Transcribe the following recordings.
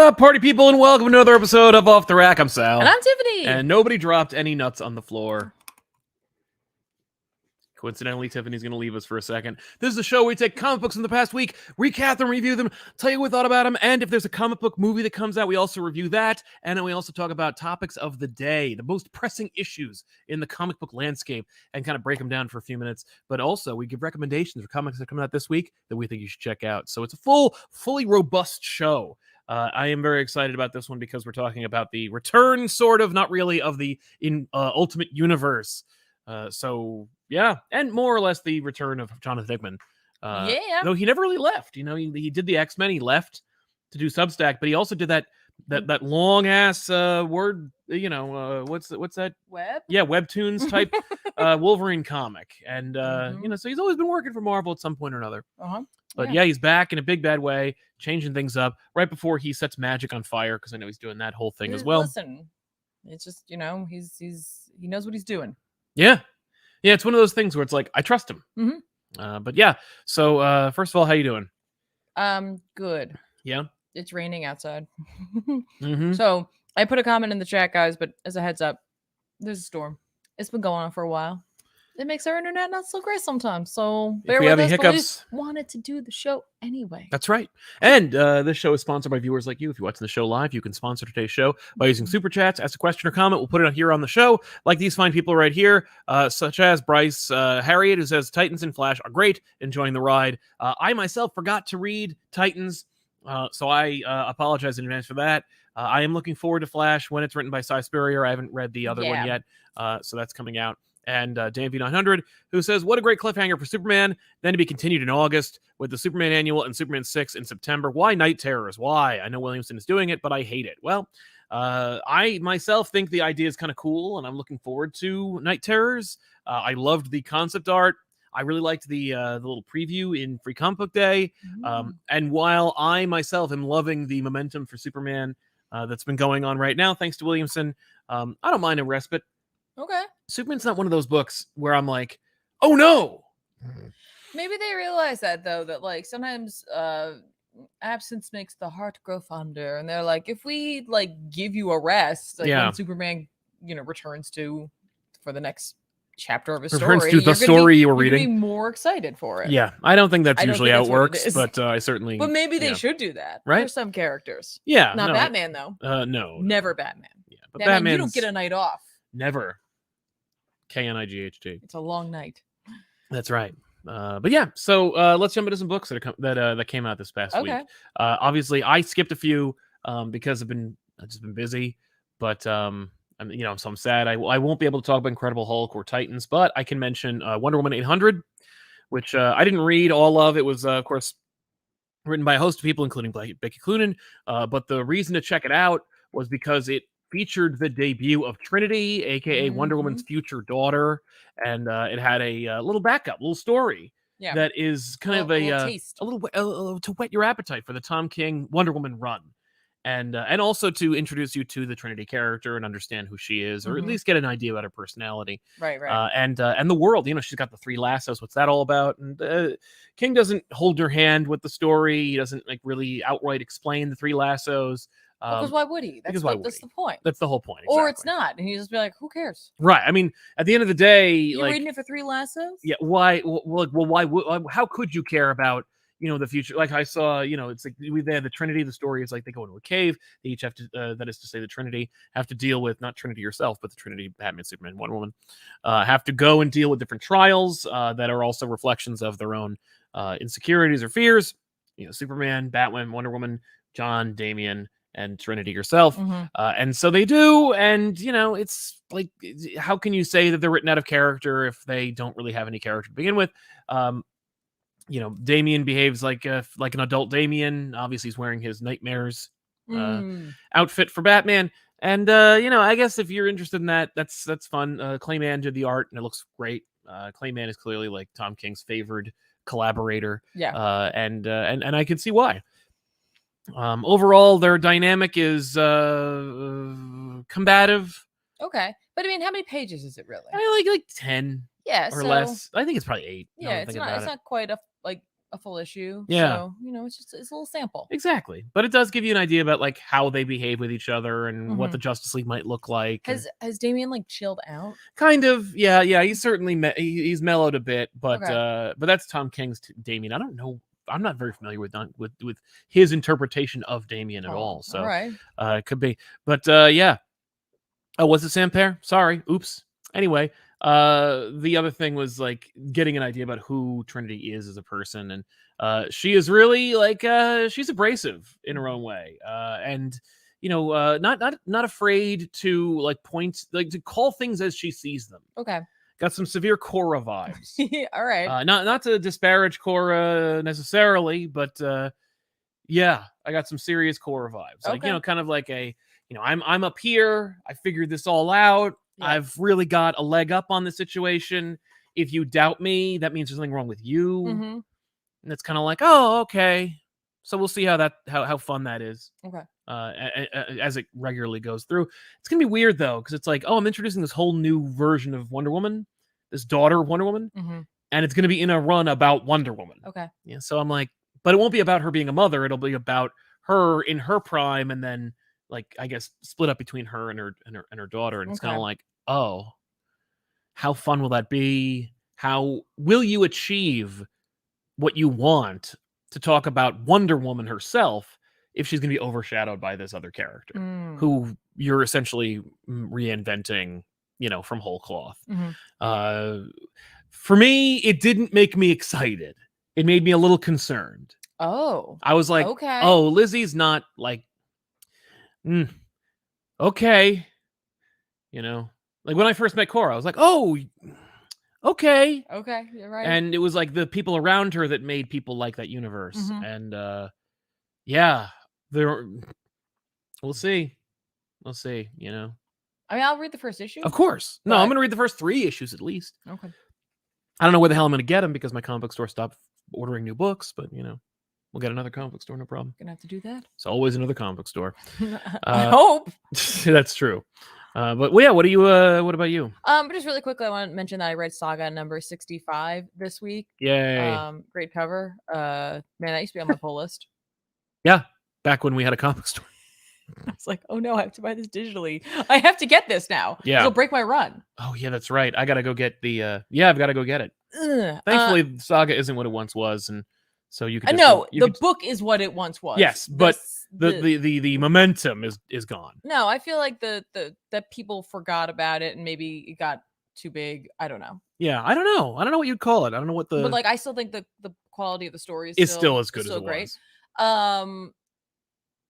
up, party people, and welcome to another episode of Off the Rack. I'm Sal. And I'm Tiffany. And nobody dropped any nuts on the floor. Coincidentally, Tiffany's going to leave us for a second. This is a show where we take comic books from the past week, recap them, review them, tell you what we thought about them, and if there's a comic book movie that comes out, we also review that, and then we also talk about topics of the day, the most pressing issues in the comic book landscape, and kind of break them down for a few minutes. But also, we give recommendations for comics that come out this week that we think you should check out. So it's a fully robust show. I am very excited about this one because we're talking about the return, sort of, not really, of the Ultimate Universe. So yeah, and more or less the return of Jonathan Hickman. Though he never really left. You know, he did the X-Men. He left to do Substack, but he also did that long ass word. You know, what's that? Web? Yeah, webtoons type Wolverine comic, and you know, so he's always been working for Marvel at some point or another. But yeah, he's back in a big bad way, changing things up right before he sets magic on fire, because I know he's doing that whole thing as well. Listen, it's just, you know, he knows what he's doing. Yeah, it's one of those things where it's like I trust him. But yeah, so first of all, how you doing? Good. Yeah, it's raining outside. So I put a comment in the chat, guys, but as a heads up, there's a storm. It's been going on for a while. It makes our internet not so great sometimes. So bear with us, but we just wanted to do the show anyway. That's right. And this show is sponsored by viewers like you. If you're watching the show live, you can sponsor today's show by using Super Chats. Ask a question or comment. We'll put it out here on the show, like these fine people right here, such as Bryce Harriet, who says Titans and Flash are great, enjoying the ride. I myself forgot to read Titans, so I apologize in advance for that. I am looking forward to Flash when it's written by Cy Spurrier. I haven't read the other one yet, so that's coming out. And DanV900, who says, what a great cliffhanger for Superman, then to be continued in August with the Superman Annual and Superman 6 in September. Why Night Terrors? Why? I know Williamson is doing it, but I hate it. Well, I myself think the idea is kind of cool, and I'm looking forward to Night Terrors. I loved the concept art. I really liked the little preview in Free Comic Book Day. And while I myself am loving the momentum for Superman that's been going on right now, thanks to Williamson, I don't mind a respite. Okay. Superman's not one of those books where I'm like, oh no. Maybe they realize that, though, that like sometimes absence makes the heart grow fonder, and they're like, if we like give you a rest, like when Superman, you know, returns to for the next chapter of his story, to the story you were reading, be more excited for it. Yeah, I don't think that's usually how it works, but I certainly. But maybe they should do that, right? For some characters. Yeah, not Batman though. No, never Batman. Yeah, but Batman, you don't get a night off. Never. KNIGHT. It's a long night. That's right. But yeah, so let's jump into some books that came out this past week. Obviously, I skipped a few because I've just been busy. But so I'm sad I won't be able to talk about Incredible Hulk or Titans, but I can mention Wonder Woman 800, which I didn't read all of. It was of course written by a host of people, including Becky Cloonan. But the reason to check it out was because it featured the debut of Trinity, aka Wonder Woman's future daughter, and it had a little little story that is kind of a little to whet your appetite for the Tom King Wonder Woman run, and also to introduce you to the Trinity character and understand who she is, or at least get an idea about her personality, right, and the world. You know, she's got the 3 lassos. What's that all about? And King doesn't hold her hand with the story. He doesn't like really outright explain the 3 lassos. Because why would he? That's the point. That's the whole point. Exactly. Or it's not, and you just be like, "Who cares?" Right. I mean, at the end of the day, you're reading it for 3 lassos. Yeah. Why? Well, why? How could you care about the future? Like I saw, it's like they had the Trinity. The story is like they go into a cave. They each have to, that is to say, the Trinity have to deal with not Trinity herself, but the Trinity, Batman, Superman, Wonder Woman, have to go and deal with different trials that are also reflections of their own insecurities or fears. Superman, Batman, Wonder Woman, John, Damian, and Trinity herself. And so they do. And, it's like, how can you say that they're written out of character if they don't really have any character to begin with? Damian behaves like an adult Damian. Obviously, he's wearing his Nightmares outfit for Batman. And, I guess if you're interested in that, that's fun. Clayman did the art and it looks great. Clayman is clearly like Tom King's favored collaborator. Yeah. And I can see why. Overall, their dynamic is combative. Okay, but I mean, how many pages is it really? Like 10. Yeah, or less. I think it's probably 8. Yeah, it's not quite a a full issue. Yeah. So, it's a little sample. Exactly. But it does give you an idea about like how they behave with each other and what the Justice League might look like. Has Damian like chilled out? Kind of. Yeah. He's certainly he's mellowed a bit, but Okay. but that's Tom King's Damian. I don't know. I'm not very familiar with his interpretation of Damian at all. So all right. It could be. But yeah. Oh, was it Sam Pear? Sorry. Oops. Anyway, the other thing was like getting an idea about who Trinity is as a person, and she is really like she's abrasive in her own way, and not afraid to like point, like to call things as she sees them. Okay. Got some severe Korra vibes. All right. Not to disparage Korra necessarily, but yeah, I got some serious Korra vibes. Like kind of like a I'm up here. I figured this all out. Yeah. I've really got a leg up on the situation. If you doubt me, that means there's something wrong with you. And it's kind of like, oh, okay. So we'll see how fun that is. Okay. As it regularly goes through. It's gonna be weird though, because it's like, oh, I'm introducing this whole new version of Wonder Woman, this daughter of Wonder Woman, and it's gonna be in a run about Wonder Woman. Okay. Yeah. So I'm like, but it won't be about her being a mother. It'll be about her in her prime, and then like I guess split up between her and her daughter, and it's kind of like, oh, how fun will that be? How will you achieve what you want to talk about Wonder Woman herself if she's going to be overshadowed by this other character who you're essentially reinventing, from whole cloth? For me, it didn't make me excited. It made me a little concerned. Oh, I was like, okay. Oh, Lizzie's not like, okay. Like when I first met Korra, I was like, oh, okay. Okay, you're right. And it was like the people around her that made people like that universe. And yeah, we'll see. We'll see, I mean, I'll read the first issue. Of course. No, I'm going to read the first 3 issues at least. Okay. I don't know where the hell I'm going to get them because my comic book store stopped ordering new books, but we'll get another comic book store, no problem. Gonna have to do that. It's always another comic book store. I hope. That's true. But yeah, what about you? But just really quickly, I want to mention that I read Saga number 65 this week. Yay. Great cover. Man, that used to be on my pull list. Yeah. Back when we had a comic store. I was like, oh no, I have to buy this digitally. I have to get this now. Yeah. It'll break my run. Oh yeah, that's right. I gotta go get the I've got to go get it. Thankfully, Saga isn't what it once was, and so you can the book is what it once was. Yes, but the momentum is gone. No, I feel like that people forgot about it and maybe it got too big. I don't know. Yeah, I don't know. I don't know what you'd call it. I don't know what But like I still think the quality of the story is still as good as it great. was.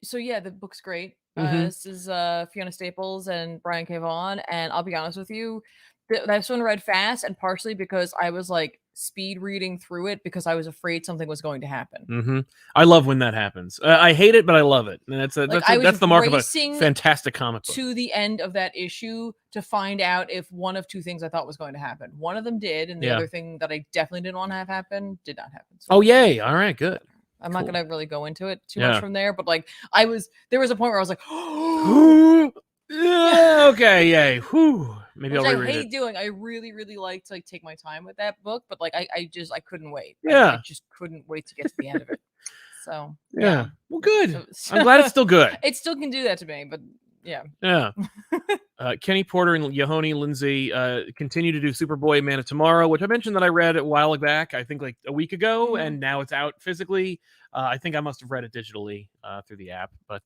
So yeah, the book's great. This is Fiona Staples and Brian K. Vaughan, and I'll be honest with you, this one read fast, and partially because I was like speed reading through it because I was afraid something was going to happen. I love when that happens. I hate it, but I love it, and that's the mark of a fantastic comic book. To the end of that issue to find out if one of 2 things I thought was going to happen. One of them did, and the other thing that I definitely didn't want to have happen did not happen. So yay! All right, good. I'm not gonna really go into it too much from there, but like there was a point where I was like, okay, yay, whew. Maybe I'll reread it. I hate doing. I really, really like to take my time with that book, but like I couldn't wait. Yeah, I just couldn't wait to get to the end of it. So yeah. Well, good. I'm glad it's still good. It still can do that to me, but yeah. Kenny Porter and Yahoni Lindsay continue to do Superboy Man of Tomorrow, which I mentioned that I read a while back, I think like a week ago, and now it's out physically. I think I must have read it digitally through the app. But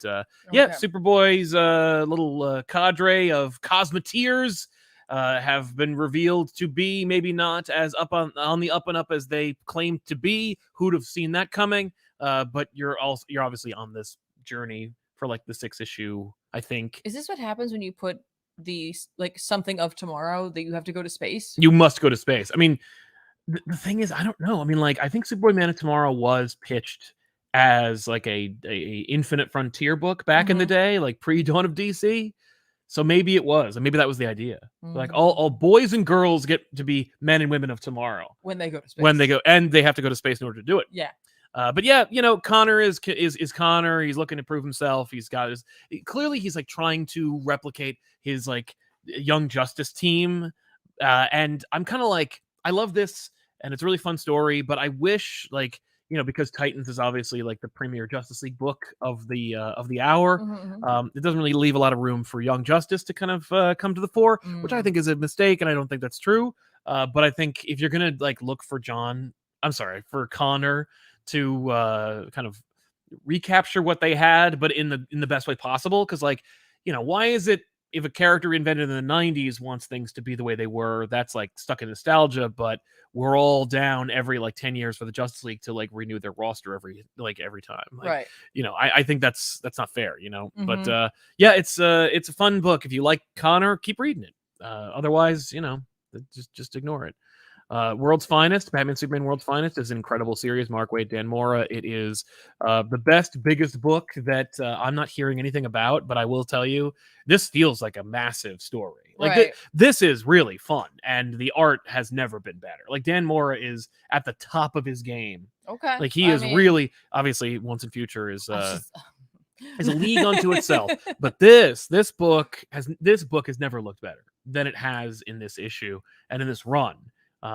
yeah, Superboy's little cadre of Cosmeteers have been revealed to be maybe not as up on the up and up as they claim to be. Who'd have seen that coming? But you're obviously on this journey for like the 6th issue, I think. Is this what happens when you put the like something of tomorrow that you have to go to space? You must go to space. I mean, the thing is, I don't know. I mean, like, I think Superboy Man of Tomorrow was pitched as like a Infinite Frontier book back in the day, like pre-Dawn of DC. So maybe it was, and maybe that was the idea. Like all boys and girls get to be men and women of tomorrow when they go to space. And they have to go to space in order to do it. Yeah. But yeah, Connor is Connor. He's looking to prove himself. He's got clearly he's like trying to replicate his like Young Justice team. And I'm kind of like, I love this, and it's a really fun story, but I wish like because Titans is obviously like the premier Justice League book of the hour, it doesn't really leave a lot of room for Young Justice to kind of come to the fore, which I think is a mistake, and I don't think that's true. But I think if you're gonna like look for for Connor to kind of recapture what they had, but in the best way possible, because like, why is it if a character invented in the 90s wants things to be the way they were, that's like stuck in nostalgia, but we're all down every like 10 years for the Justice League to like renew their roster every time. Like, right. I think that's not fair, But yeah, it's a fun book. If you like Connor, keep reading it. Otherwise, just ignore it. World's Finest, Batman Superman World's Finest is an incredible series. Mark Waid, Dan Mora. It is the best, biggest book that I'm not hearing anything about, but I will tell you, this feels like a massive story. Like right. This is really fun, and the art has never been better. Like Dan Mora is at the top of his game. Okay. Like he is really, obviously, Once and Future is a league unto itself. But this book has never looked better than it has in this issue and in this run.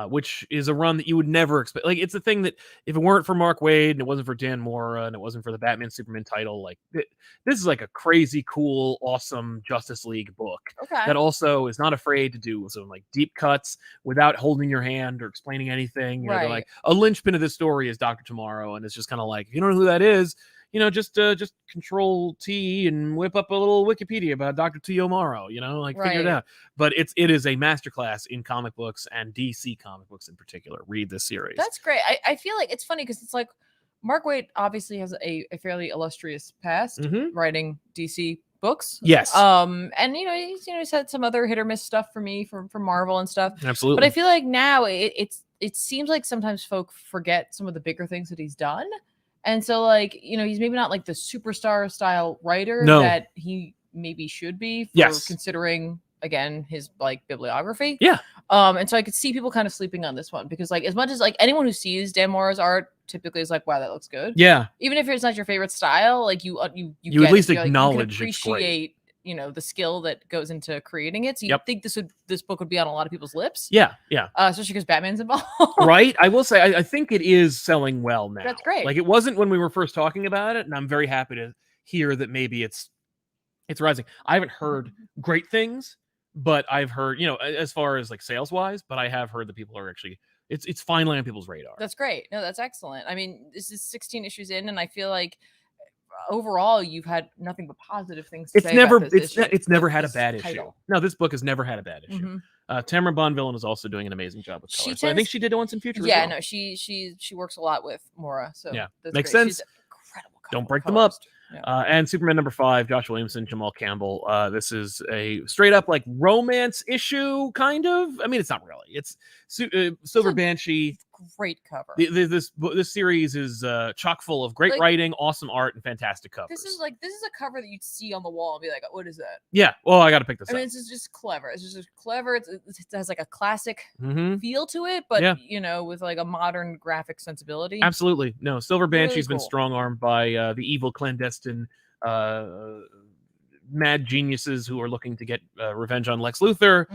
Which is a run that you would never expect. Like, it's a thing that if it weren't for Mark Waid and it wasn't for Dan Mora and it wasn't for the Batman Superman title, like this is like a crazy, cool, awesome Justice League book that also is not afraid to do some like deep cuts without holding your hand or explaining anything. They're like, a linchpin of this story is Dr. Tomorrow, and it's just kind of like, if you don't know who that is, just Control T and whip up a little Wikipedia about Dr. T. Morrow, figure it out. But it is a masterclass in comic books and DC comic books in particular. Read this series. That's great. I feel like it's funny because it's like Mark Waid obviously has a fairly illustrious past writing DC books. Yes. And he's had some other hit or miss stuff for me from Marvel and stuff. Absolutely. But I feel like now it seems like sometimes folk forget some of the bigger things that he's done. And so, like, he's maybe not like the superstar style writer that he maybe should be for considering, again, his like bibliography. Yeah. And so I could see people kind of sleeping on this one because, like, as much as like anyone who sees Dan Mora's art typically is like, wow, that looks good. Yeah. Even if it's not your favorite style, like you at least acknowledge, you appreciate the skill that goes into creating it. So you think this book would be on a lot of people's lips. Yeah. Yeah. Especially because Batman's involved. Right. I will say, I think it is selling well now. That's great. Like, it wasn't when we were first talking about it, and I'm very happy to hear that maybe it's rising. I haven't heard great things, but I've heard, as far as like sales wise, but I have heard that people are actually, it's finally on people's radar. That's great. No, that's excellent. I mean, this is 16 issues in, and I feel like overall you've had nothing but positive things to say about this issue. It's never had a bad issue. No, this book has never had a bad issue. Tamara Bonvillain is also doing an amazing job with color. So I think she did Once and Future. Yeah, as well. No, she works a lot with Mora. So yeah, that's makes great. sense. She's incredible. Don't break them up. Yeah. And Superman number 5, Josh Williamson, Jamal Campbell. This is a straight up like romance issue, kind of. I mean, it's not really. It's Silver Banshee. Great cover. This series is chock full of great writing, awesome art, and fantastic covers. This is a cover that you'd see on the wall and be like, what is that? Yeah. Well, I got to pick this up. I mean, it's just clever. It's just clever. It has like a classic feel to it, but with like a modern graphic sensibility. Absolutely. No, Silver Banshee's been strong armed by the evil clandestine mad geniuses who are looking to get revenge on Lex Luthor,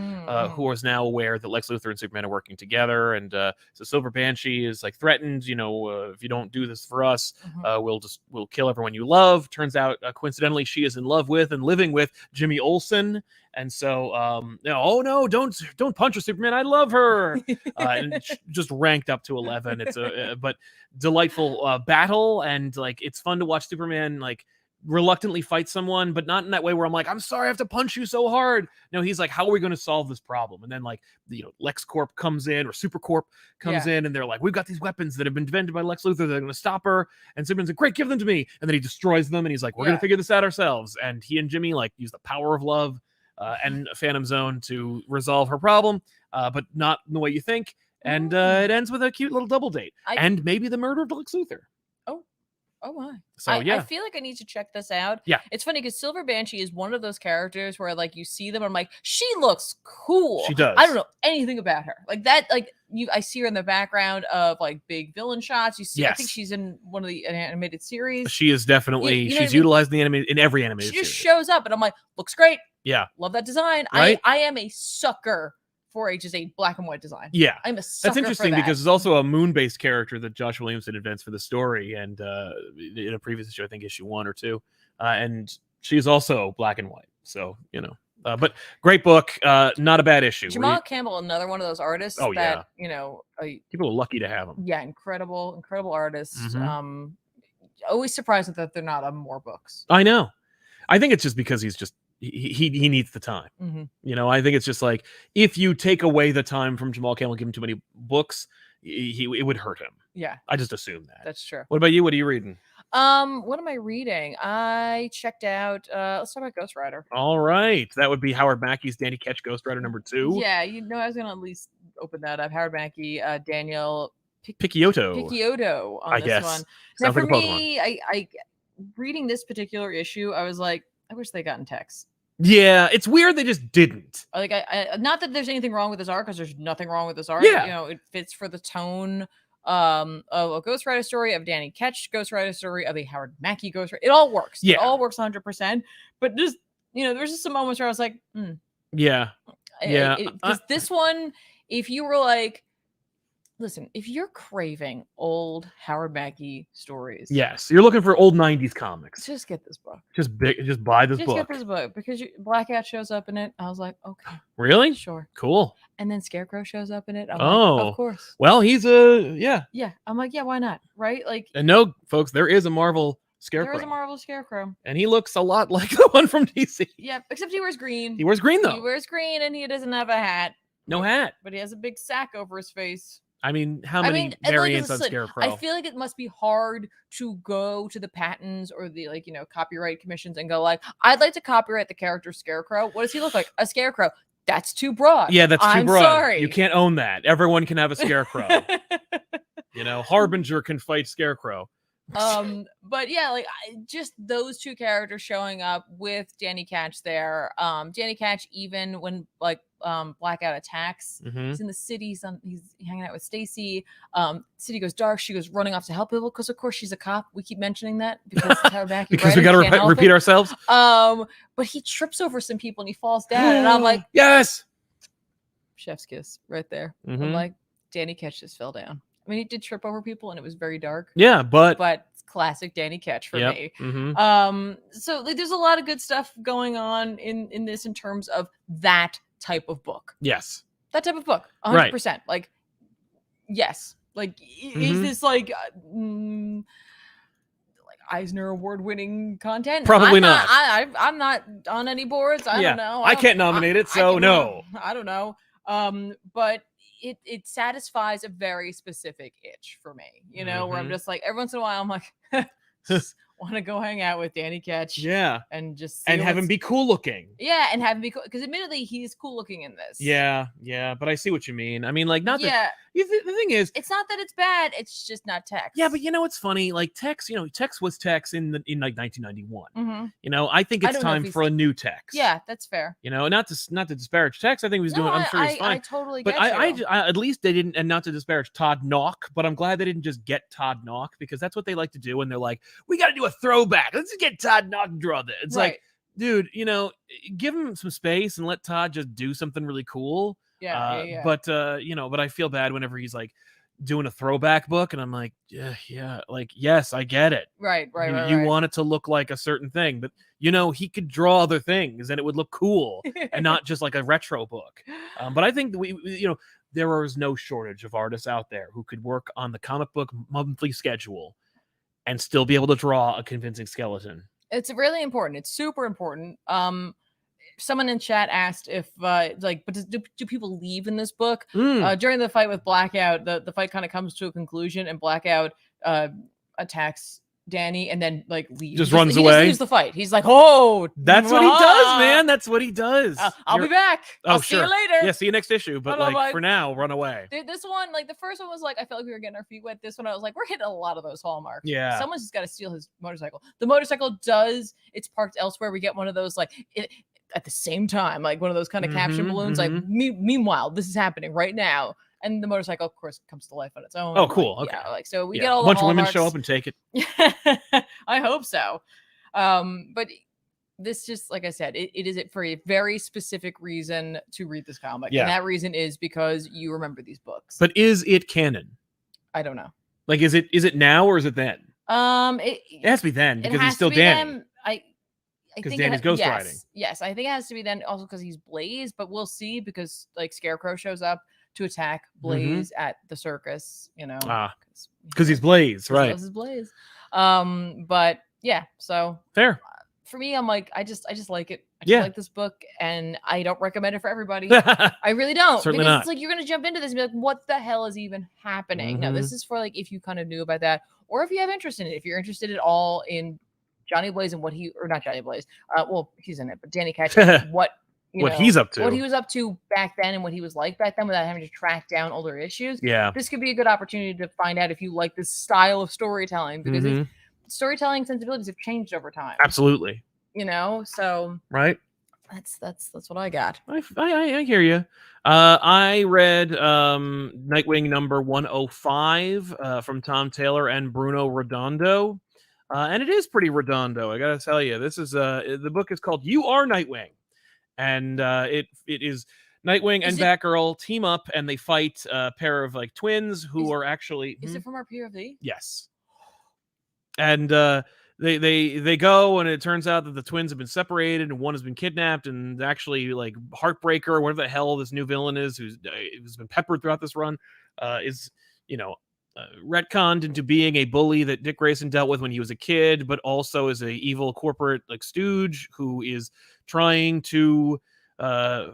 who is now aware that Lex Luthor and Superman are working together. And so Silver Banshee is like threatened, if you don't do this for us, we'll kill everyone you love. Turns out, coincidentally, she is in love with and living with Jimmy Olsen. And so, oh no, don't punch her, Superman. I love her. And just ranked up to 11. It's but delightful battle. And like, it's fun to watch Superman like reluctantly fight someone, but not in that way where I'm like, I'm sorry I have to punch you so hard. No, he's like, how are we going to solve this problem? And then like, LexCorp comes in, or SuperCorp comes in, and they're like, we've got these weapons that have been invented by Lex Luthor. They're going to stop her. And Superman's like, great, give them to me. And then he destroys them, and he's like, we're going to figure this out ourselves. And he and Jimmy like use the power of love and Phantom Zone to resolve her problem, but not in the way you think. And it ends with a cute little double date and maybe the murder of Lex Luthor. Oh my. So I feel like I need to check this out. Yeah. It's funny because Silver Banshee is one of those characters where like you see them and I'm like, she looks cool. She does. I don't know anything about her. Like that, like I see her in the background of like big villain shots. You see, I think she's in one of the animated series. She is definitely, she's utilized in every animated series. She just series. shows up and I'm like, looks great. Yeah. Love that design. Right? I am a sucker 4H is a black and white design. Yeah, I'm a sucker that's interesting for that. because there's also a moon-based character that Josh Williamson invents for the story, and in a previous issue, I think issue 1 or 2, and she's also black and white. So but great book, not a bad issue. Jamal Campbell, another one of those artists that people are lucky to have him. Yeah, incredible artist. Always surprised that they're not on more books. I know. I think it's just because he needs the time. I think it's just like if you take away the time from Jamal Campbell, give him too many books, it would hurt him. Yeah, I just assume that. That's true. What about you? What are you reading? What am I reading? I checked out. Let's talk about Ghost Rider. All right, that would be Howard Mackey's Danny Ketch Ghost Rider #2. Yeah, I was gonna at least open that up. Howard Mackey, Daniel Picciotto on this one. Now, for me, I reading this particular issue, I was like, I wish they got in text. Yeah, it's weird they just didn't. Like, I not that there's anything wrong with this art, because there's nothing wrong with this art. Yeah. It fits for the tone of a Ghost Rider story, of Danny Ketch Ghost Rider story, of a Howard Mackey Ghost Rider. It all works. Yeah. It all works 100%. But just, there's just some moments where I was like, Yeah. Because this one, if you were like, listen, if you're craving old Howard Mackey stories, yes, you're looking for old 90s comics, just get this book. Just buy this book. Just get this book, because Blackout shows up in it. I was like, okay. Really? Sure. Cool. And then Scarecrow shows up in it. I'm like, of course. Well, he's Yeah, I'm like, yeah, why not? Right? Like, and no, folks, there is a Marvel Scarecrow. There is a Marvel Scarecrow. And he looks a lot like the one from DC. Yeah, except he wears green. He wears green, though. He wears green, and he doesn't have a hat. No hat. But he has a big sack over his face. I mean, how many variants on Scarecrow? I feel like it must be hard to go to the patents or the copyright commissions and go like, I'd like to copyright the character Scarecrow. What does he look like? A scarecrow. That's too broad. Yeah, that's too broad. Sorry. You can't own that. Everyone can have a Scarecrow. Harbinger can fight Scarecrow. But yeah, just those two characters showing up with Danny Ketch there. Danny Ketch, even when Blackout attacks, he's in the city. He's hanging out with Stacy. City goes dark. She goes running off to help people because, of course, she's a cop. We keep mentioning that because because we got to repeat ourselves. But he trips over some people and he falls down, and I'm like, yes, chef's kiss right there. I'm like, Danny Ketch just fell down. I mean, he did trip over people, and it was very dark. Yeah, but it's classic Danny Ketch for me. So there's a lot of good stuff going on in this in terms of that type of book. Yes, that type of book, 100%. Like, yes, is this Eisner Award-winning content? Probably not. I'm not on any boards. I don't know. I can't nominate it, so no. I don't know. But it satisfies a very specific itch for me, where I'm just like, every once in a while I'm like, want to go hang out with Danny Ketch. Yeah. And just have him be cool looking. Yeah, and have him be cool, because admittedly he's cool looking in this. Yeah, but I see what you mean. I mean, not that. The thing is, it's not that it's bad, it's just not Tex. Yeah, but it's funny. Tex, Tex was Tex in 1991. I think it's time for a new Tex. Yeah, that's fair. Not to disparage Tex. I think he was doing. I'm sure he's fine. I totally get you. I at least they didn't, and not to disparage Todd Knock, but I'm glad they didn't just get Todd Knock, because that's what they like to do when they're like, we got to do a throwback. Let's just get Todd Knock to draw this. It's like, dude, give him some space and let Todd just do something really cool. Yeah. But I feel bad whenever he's doing a throwback book, and I'm like, yes, I get it. Right. You want it to look like a certain thing, but he could draw other things and it would look cool and not just like a retro book. But I think there is no shortage of artists out there who could work on the comic book monthly schedule and still be able to draw a convincing skeleton. It's really important. It's super important. Someone in chat asked if but do people leave in this book? During the fight with Blackout, the fight kind of comes to a conclusion, and Blackout attacks Danny and then leaves. Just runs away. He leaves the fight. He's like, oh, that's what he does, man. That's what he does. I'll be back. I'll see you later. Yeah, see you next issue. But for now, run away. This one, the first one was I felt like we were getting our feet wet. This one, I was like, we're hitting a lot of those hallmarks. Yeah. Someone's just got to steal his motorcycle. The motorcycle it's parked elsewhere. We get one of those at the same time, one of those kind of caption balloons. Meanwhile, this is happening right now. And the motorcycle, of course, comes to life on its own. Oh, cool. Okay. Yeah, so we get all the bunch of hallmarks. women show up and take it. I hope so. But this just, like I said, it is it for a very specific reason to read this comic. Yeah. And that reason is because you remember these books. But is it canon? I don't know. Like, is it now or is it then? It has to be then because he's still Danny. Because Danny's ghostwriting. Yes, I think it has to be then also because he's Blaze, but we'll see because like Scarecrow shows up to attack Blaze at the circus, you know. Because he's Blaze, right? He loves his Blaze. But yeah, so fair. For me, I'm like, I just like it. I just like this book, and I don't recommend it for everybody. I really don't. Certainly because not. It's like you're gonna jump into this and be like, what the hell is even happening? No, this is for like if you kind of knew about that, or if you have interest in it. If you're interested at all in Johnny Blaze and what he, or not Johnny Blaze, well, he's in it, but Danny Ketchum, what he's up to, what he was up to back then, and what he was like back then, without having to track down older issues. Yeah, this could be a good opportunity to find out if you like this style of storytelling, because storytelling sensibilities have changed over time. Absolutely. You know, so right. That's what I got. I hear you. I read Nightwing number 105 from Tom Taylor and Bruno Redondo. And it is pretty redondo, I gotta tell you. This is the book is called "You Are Nightwing," and it is Nightwing and Batgirl team up and they fight a pair of like twins who are actually. Is it from our POV? Yes. And they go and it turns out that the twins have been separated and one has been kidnapped and actually like Heartbreaker, whatever the hell this new villain is who's been peppered throughout this run, is retconned into being a bully that Dick Grayson dealt with when he was a kid, but also is a evil corporate like stooge who is trying to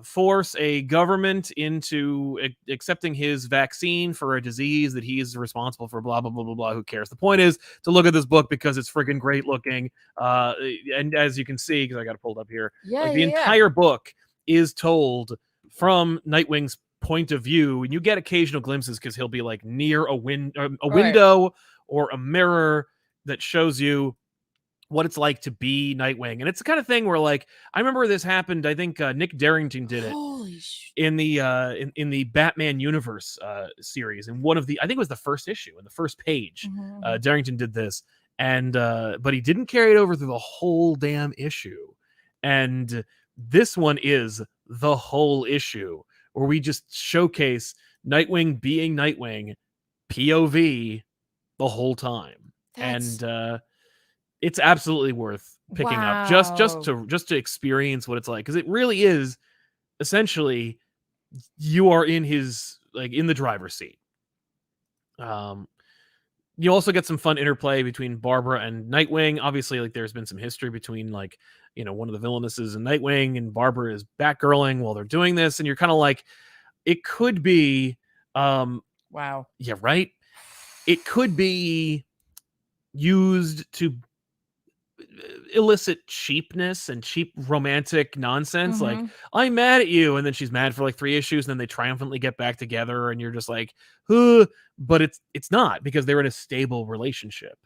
force a government into accepting his vaccine for a disease that he is responsible for. Blah blah blah blah blah. Who cares? The point is to look at this book because it's friggin' great looking. And as you can see, because I got it pulled up here, the entire book is told from Nightwing's point of view, and you get occasional glimpses because he'll be like near a window or a mirror that shows you what it's like to be Nightwing. And it's the kind of thing where like I remember this happened, I think Nick Darrington did it in the Batman Universe series, and one of the, I think it was the first issue in the first page. Darrington did this, and but he didn't carry it over through the whole damn issue, and this one is the whole issue where we just showcase Nightwing being Nightwing POV the whole time. And it's absolutely worth picking up just to experience what it's like, because it really is essentially you are in his, like, in the driver's seat. You also get some fun interplay between Barbara and Nightwing. Obviously, like, there's been some history between, like, you know, one of the villainesses in Nightwing and Barbara is Batgirling while they're doing this, and you're kind of like, it could be wow. Yeah, right. It could be used to illicit cheapness and cheap romantic nonsense. Like, I'm mad at you, and then she's mad for like 3 issues, and then they triumphantly get back together, and you're just like, but it's not, because they're in a stable relationship.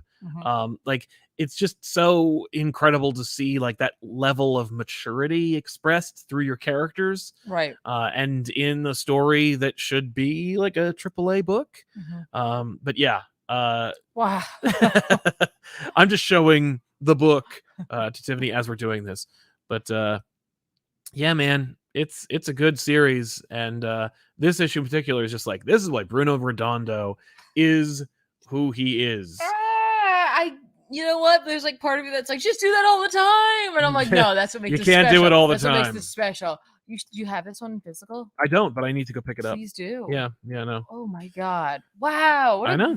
Like, it's just so incredible to see like that level of maturity expressed through your characters, right? And in a story that should be like a AAA book. But yeah, wow. I'm just showing the book to Tiffany as we're doing this, but yeah, man, it's a good series, and this issue in particular is just like, this is why Bruno Redondo is who he is. You know what? There's like part of me that's like, just do that all the time, and I'm like, no, that's what makes you this can't special. do it all the that's time. What makes this special. You have this one physical? I don't, but I need to go pick it up. Please do. Yeah, no. Oh my god! Wow, what a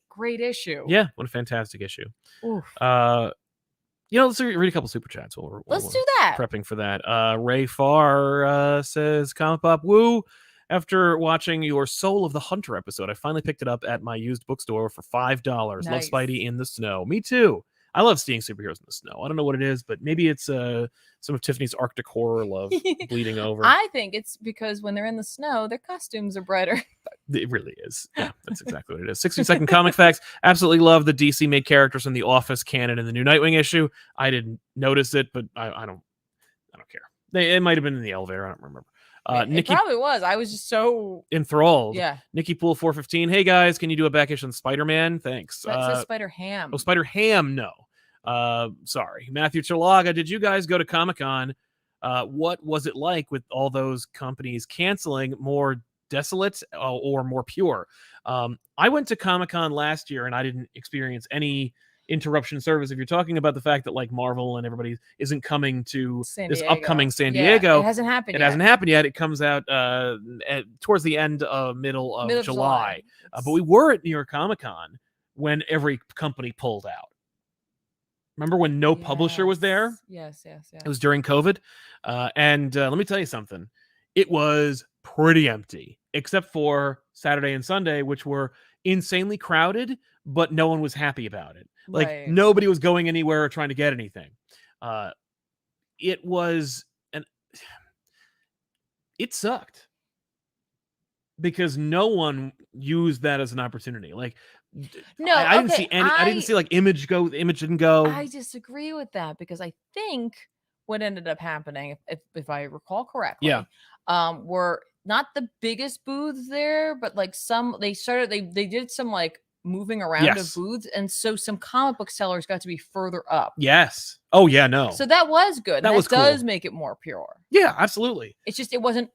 great issue. Yeah, what a fantastic issue. Oof. Let's read a couple super chats. Let's do that. Prepping for that. Ray Farr says, ComicPop woo. After watching your Soul of the Hunter episode, I finally picked it up at my used bookstore for $5. Nice. Love Spidey in the snow. Me too. I love seeing superheroes in the snow. I don't know what it is, but maybe it's some of Tiffany's Arctic horror love bleeding over. I think it's because when they're in the snow, their costumes are brighter. It really is. Yeah, that's exactly what it is. 60-second comic facts. Absolutely love the DC made characters in the Office canon in the new Nightwing issue. I didn't notice it, but I don't care. It might have been in the elevator. I don't remember. It probably was. I was just so enthralled. Yeah. Nikki Pool 415. Hey guys, can you do a back issue on Spider-Man? Thanks. That says Spider-Ham. Oh, Spider-Ham. No. Sorry. Matthew Chalaga, did you guys go to Comic-Con? What was it like with all those companies canceling? More desolate or more pure? I went to Comic-Con last year and I didn't experience any interruption service. If you're talking about the fact that like Marvel and everybody isn't coming to this upcoming San Diego, it hasn't happened. Hasn't happened yet. It comes out towards the end of middle of July. But we were at New York Comic-Con when every company pulled out. Remember when no publisher was there? Yes. It was during COVID. And let me tell you something. It was pretty empty, except for Saturday and Sunday, which were insanely crowded, but no one was happy about it. Like nobody was going anywhere or trying to get anything. It was it sucked because no one used that as an opportunity. Like, no, I didn't see any. I didn't see like Image go. The Image didn't go. I disagree with that because I think what ended up happening, if I recall correctly, were not the biggest booths there, but like they did some like moving around of booths, and so some comic book sellers got to be further up. Yes. Oh yeah, no. So that was good. That does cool. Make it more pure. Yeah, absolutely. It's just it wasn't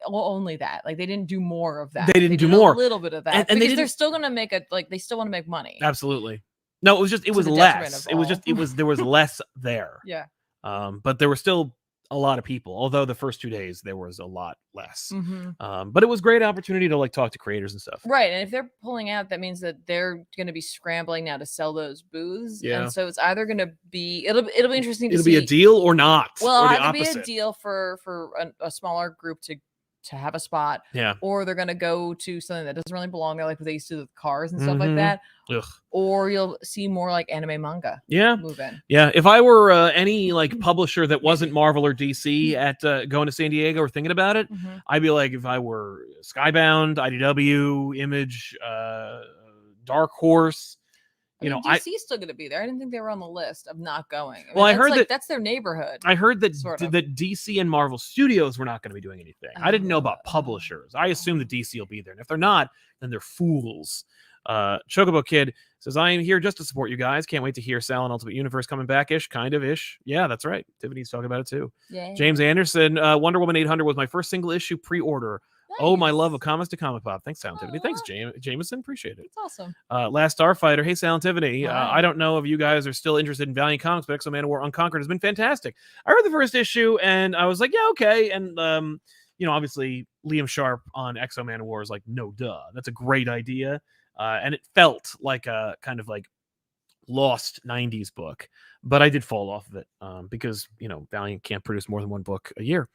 only that. Like they didn't do more of that. They didn't do more. A little bit of that, and because they're still gonna make it. Like they still want to make money. Absolutely. No, it was just it was less. It was there was less there. Yeah. But there were still a lot of people. Although the first 2 days there was a lot less. But it was a great opportunity to like talk to creators and stuff. Right, and if they're pulling out, that means that they're going to be scrambling now to sell those booths. Yeah. And so it's either going to be it'll be interesting to see. It'll be a deal or not. Well, it'll either be a deal for a smaller group to have a spot. Yeah. Or they're going to go to something that doesn't really belong there, like what they used to do with cars and stuff like that. Ugh. Or you'll see more like anime manga. Yeah. Move in. Yeah. If I were any like publisher that wasn't Marvel or DC at going to San Diego or thinking about it, I'd be like, if I were Skybound, IDW, Image, Dark Horse, DC's still going to be there. I didn't think they were on the list of not going. I heard that that's their neighborhood. I heard that that DC and Marvel Studios were not going to be doing anything. I didn't know about publishers. I assume the DC will be there, and if they're not, then they're fools. Chocobo Kid says, I am here just to support you guys. Can't wait to hear Sal and Ultimate Universe coming back-ish, kind of-ish. Yeah, that's right. Tiffany's talking about it too. Yay. James Anderson, Wonder Woman 800 was my first single issue pre-order. Nice. Oh, my love of comics to Comic Pop. Thanks, Sal and Tiffany. Thanks, Jameson. Appreciate it. It's awesome. Last Starfighter. Hey, Sal and Tiffany. I don't know if you guys are still interested in Valiant Comics, but X-O Manowar Unconquered has been fantastic. I read the first issue, and I was like, yeah, okay. And, obviously, Liam Sharp on X-O Manowar is like, no, duh. That's a great idea. And it felt like a kind of like lost 90s book, but I did fall off of it because Valiant can't produce more than one book a year.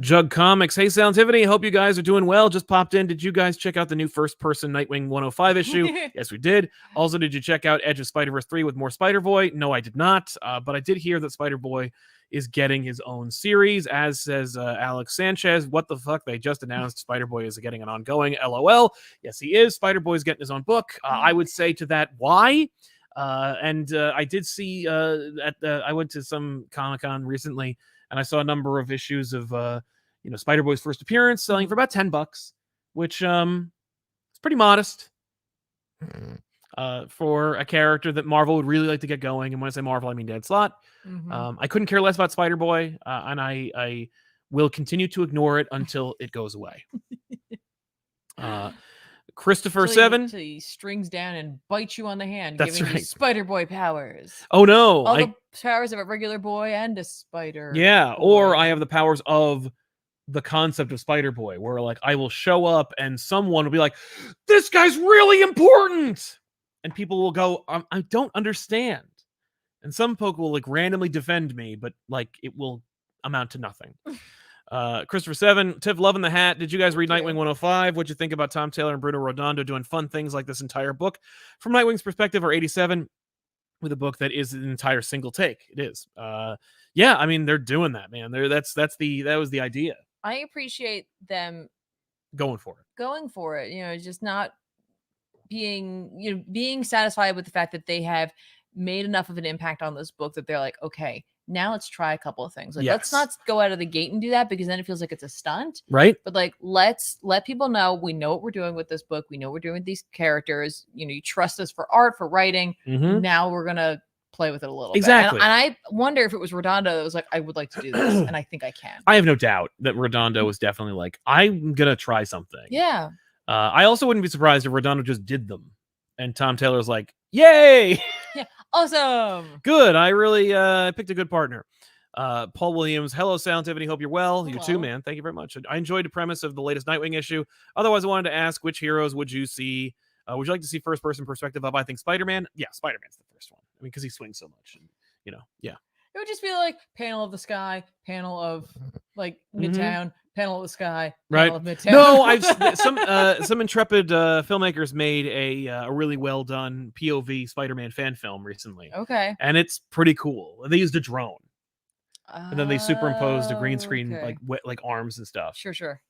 Jug Comics, hey Sal and Tiffany, hope you guys are doing well. Just popped in. Did you guys check out the new first person Nightwing 105 issue? Yes, we did. Also, did you check out Edge of Spider-Verse 3 with more Spider-Boy? No, I did not, but I did hear that Spider-Boy is getting his own series, as says Alex Sanchez. What the fuck? They just announced Spider-Boy is getting an ongoing. LOL. Yes, he is. Spider-Boy is getting his own book. I would say to that, why? And I did see I went to some Comic-Con recently, and I saw a number of issues of Spider-Boy's first appearance selling for about $10, which is pretty modest for a character that Marvel would really like to get going. And when I say Marvel, I mean Dan Slott. I couldn't care less about Spider-Boy, and I will continue to ignore it until it goes away. Christopher 7 until he strings down and bites you on the hand, giving you Spider-Boy powers. Oh no, all the powers of a regular boy and a spider. Yeah, or I have the powers of the concept of Spider-Boy, where like I will show up and someone will be like, "This guy's really important," and people will go, "I don't understand," and some folk will like randomly defend me, but like it will amount to nothing. Christopher 7, Tiff, loving the hat. Did you guys read Nightwing 105? What'd you think about Tom Taylor and Bruno Redondo doing fun things like this entire book from Nightwing's perspective, or 87 with a book that is an entire single take? It is. Yeah, I mean they're doing that, man. That was the idea. I appreciate them going for it. Just not being satisfied with the fact that they have made enough of an impact on this book that they're like, okay, now let's try a couple of things. Like, let's not go out of the gate and do that, because then it feels like it's a stunt. Right. But like, let's let people know we know what we're doing with this book. We know what we're doing with these characters. You trust us for art, for writing. Now we're going to play with it a little Exactly. bit. And I wonder if it was Redondo that was like, I would like to do this, and I think I can. I have no doubt that Redondo was definitely like, I'm gonna try something. Yeah. I also wouldn't be surprised if Redondo just did them, and Tom Taylor's like, "Yay, Yeah, awesome, good! I really picked a good partner." Paul Williams, hello, Sound Tiffany. Hope you're well. You too, Hello. man. Thank you very much. I enjoyed the premise of the latest Nightwing issue. Otherwise, I wanted to ask, which heroes would you see? Would you like to see first-person perspective of? I think Spider-Man. Yeah, Spider-Man's the first one. I mean, because he swings so much, and yeah. It would just be like panel of the sky, panel of like Midtown, panel of the sky, panel of Midtown. No, I've some intrepid filmmakers made a really well done POV Spider-Man fan film recently. Okay, and it's pretty cool. They used a drone, and then they superimposed a green screen like arms and stuff. Sure.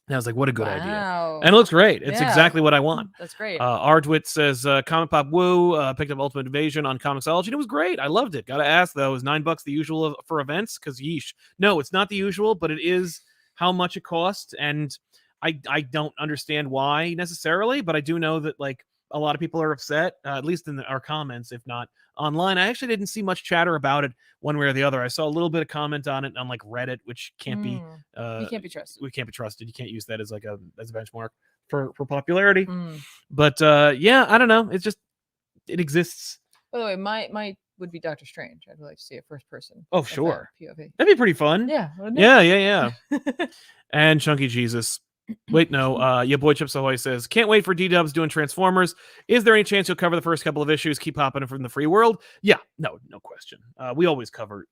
And I was like, what a good idea. Wow. And it looks great. It's exactly what I want. That's great. Ardwit says, Comic Pop Woo picked up Ultimate Invasion on Comixology, and it was great. I loved it. Gotta ask, though, is $9 the usual for events? Because yeesh. No, it's not the usual, but it is how much it costs. And I don't understand why necessarily, but I do know that, like, a lot of people are upset, at least in our comments, if not online. I actually didn't see much chatter about it one way or the other. I saw a little bit of comment on it on like Reddit, which can't be you can't be trusted. We can't be trusted. You can't use that as like a benchmark for popularity. Mm. But yeah, I don't know. It's just it exists. By the way, my would be Doctor Strange. I'd like to see a first person. Oh, sure. POV. That'd be pretty fun. Yeah. Yeah. And Chunky Jesus. Wait, no. Yeah, boy Chips Ahoy says, can't wait for D-Dubs doing Transformers. Is there any chance you'll cover the first couple of issues? Keep hopping from the free world. Yeah, no question. We always cover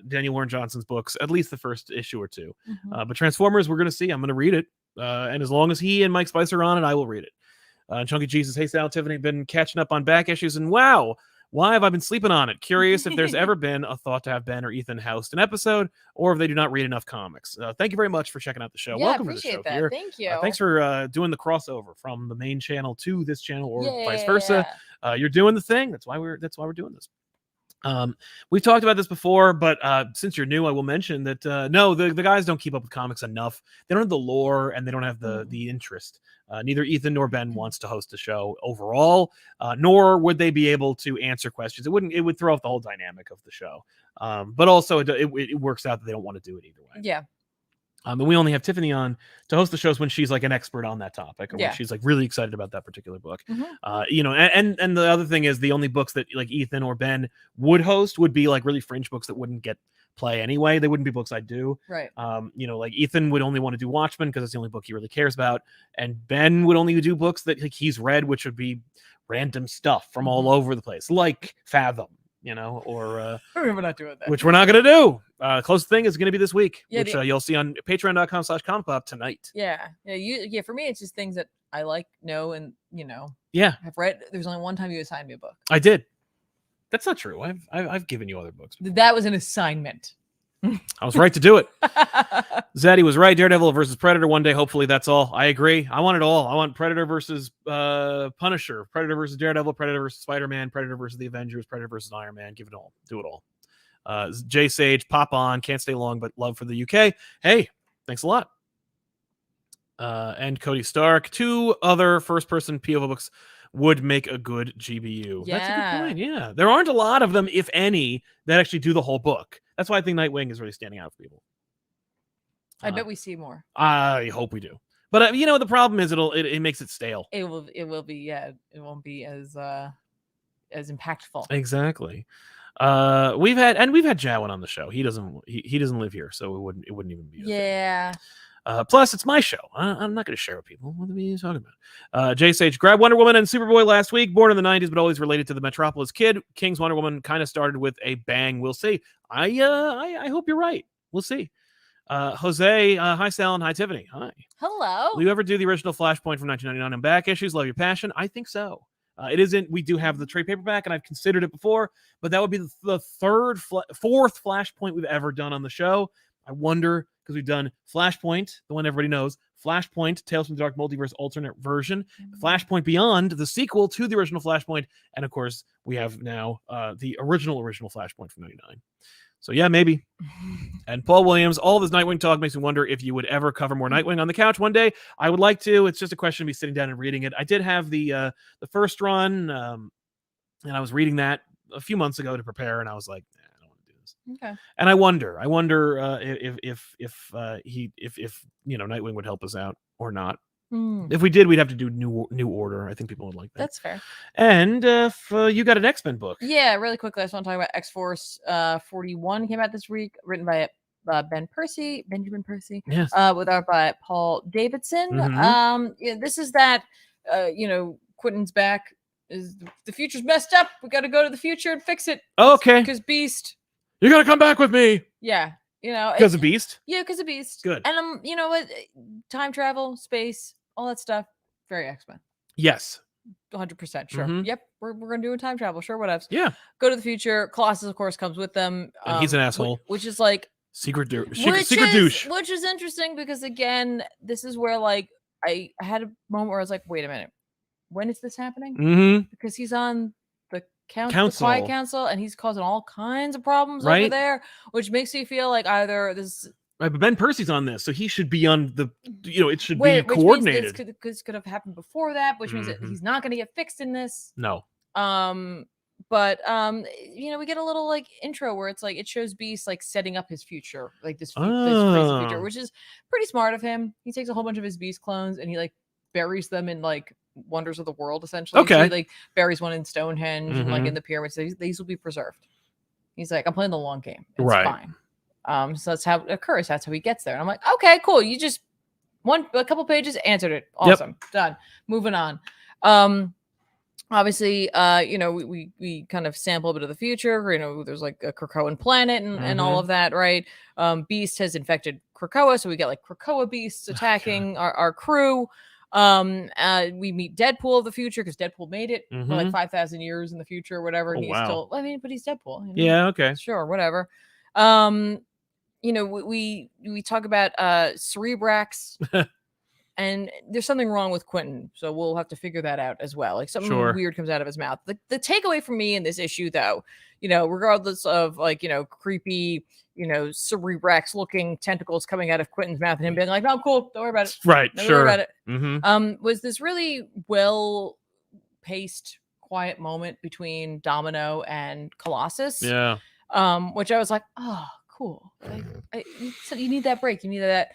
Daniel Warren Johnson's books, at least the first issue or two. But Transformers, we're going to see. I'm going to read it. And as long as he and Mike Spicer are on it, I will read it. Chunky Jesus, hey, Sal, Tiffany, been catching up on back issues, and wow, why have I been sleeping on it? Curious if there's ever been a thought to have Ben or Ethan host an episode, or if they do not read enough comics. Thank you very much for checking out the show. Yeah, welcome to the show. That. Thank you. Thanks for doing the crossover from the main channel to this channel, or vice versa. You're doing the thing. That's why we're doing this. We've talked about this before, but since you're new, I will mention that no, the guys don't keep up with comics enough. They don't have the lore, and they don't have the interest. Neither Ethan nor Ben wants to host a show overall, nor would they be able to answer questions. It would throw off the whole dynamic of the show. But also it works out that they don't want to do it either way. Yeah. And we only have Tiffany on to host the shows when she's like an expert on that topic, or when she's like really excited about that particular book. And the other thing is, the only books that like Ethan or Ben would host would be like really fringe books that wouldn't get play anyway. They wouldn't be books I'd do. Right. Like Ethan would only want to do Watchmen because it's the only book he really cares about, and Ben would only do books that like he's read, which would be random stuff from all over the place, like Fathom. Or we're not doing that. Which we're not going to do. Closest thing is going to be this week, which you'll see on patreon.com/ComicPop tonight. Yeah. For me, it's just things that I like, know, and have read. There's only one time you assigned me a book. I did. That's not true. I've given you other books before. That was an assignment. I was right to do it. Zaddy was right. Daredevil versus Predator one day. Hopefully that's all. I agree. I want it all. I want Predator versus Punisher, Predator versus Daredevil, Predator versus Spider-Man, Predator versus the Avengers, Predator versus Iron Man. Give it all. Do it all. Jay Sage, pop on. Can't stay long, but love for the UK. Hey, thanks a lot. And Cody Stark. 2 other first-person POV books would make a good GBU. Yeah. That's a good point. Yeah. There aren't a lot of them, if any, that actually do the whole book. That's why I think Nightwing is really standing out for people. I bet we see more. I hope we do. But the problem is it makes it stale. It will be, yeah. It won't be as impactful. Exactly. We've had Jawan on the show. He doesn't live here, so it wouldn't even be. Yeah. Plus, it's my show. I'm not going to share with people. What are you talking about? Jay Sage grabbed Wonder Woman and Superboy last week. Born in the 90s, but always related to the Metropolis kid. King's Wonder Woman kind of started with a bang. We'll see. I hope you're right. We'll see. Jose, hi Sal and hi Tiffany. Hi. Hello. Will you ever do the original Flashpoint from 1999 and back issues? Love your passion. I think so. It isn't. We do have the trade paperback, and I've considered it before, but that would be the fourth Flashpoint we've ever done on the show. I wonder, because we've done Flashpoint, the one everybody knows, Flashpoint, Tales from the Dark Multiverse alternate version, Flashpoint Beyond, the sequel to the original Flashpoint, and of course, we have now the original Flashpoint from 99. So yeah, maybe. And Paul Williams, all of this Nightwing talk makes me wonder if you would ever cover more Nightwing on the couch one day. I would like to. It's just a question of me sitting down and reading it. I did have the first run, and I was reading that a few months ago to prepare, and I was like, I don't want to do this. Okay. And I wonder if Nightwing would help us out or not. If we did, we'd have to do new order. I think people would like that. That's fair. And if you got an X-Men book. Yeah, really quickly, I just want to talk about X-Force 41 came out this week, written by Benjamin Percy. Yes. With art by Paul Davidson. This is that Quentin's back. The future's messed up. We got to go to the future and fix it. Okay. Because Beast. You got to come back with me. Yeah. Because of Beast? Yeah, because of Beast. Good. And you know what? Time travel, space, all that stuff, very X-Men. Yes. 100% sure. Yep, we're gonna do a time travel. Sure, whatever. Yeah. Go to the future. Colossus, of course, comes with them. And he's an asshole. Which is like secret douche. Which is interesting because again, this is where like I had a moment where I was like, wait a minute, when is this happening? Because he's on the Quiet Council, and he's causing all kinds of problems over there, which makes me feel like either this. Right, but Ben Percy's on this, so he should be on the. It should be coordinated. This could have happened before that, which means that he's not going to get fixed in this. No. But we get a little like intro where it's like it shows Beast like setting up his future, like this crazy future, which is pretty smart of him. He takes a whole bunch of his Beast clones and he like buries them in like wonders of the world, essentially. Okay. So he, like buries one in Stonehenge and like in the pyramids. So these will be preserved. He's like, I'm playing the long game. It's fine. So that's how it occurs. That's how he gets there. And I'm like, okay, cool. You just a couple pages answered it. Awesome. Done. Moving on. Obviously, we kind of sample a bit of the future. There's like a Krakoan planet and all of that, right? Beast has infected Krakoa, so we get like Krakoa beasts attacking our crew. We meet Deadpool of the future because Deadpool made it for like 5,000 years in the future or whatever. And he's still, but he's Deadpool. Yeah, okay. Sure, whatever. We talk about Cerebrax. And there's something wrong with Quentin, so we'll have to figure that out as well. Like something weird comes out of his mouth. The takeaway for me in this issue, though, regardless of like creepy, Cerebrax looking tentacles coming out of Quentin's mouth and him being like, "No, I'm cool. Don't worry about it." Right, Don't worry about it. Was this really well paced, quiet moment between Domino and Colossus? Yeah. Which I was like, "Oh, cool. You need that break. You need that."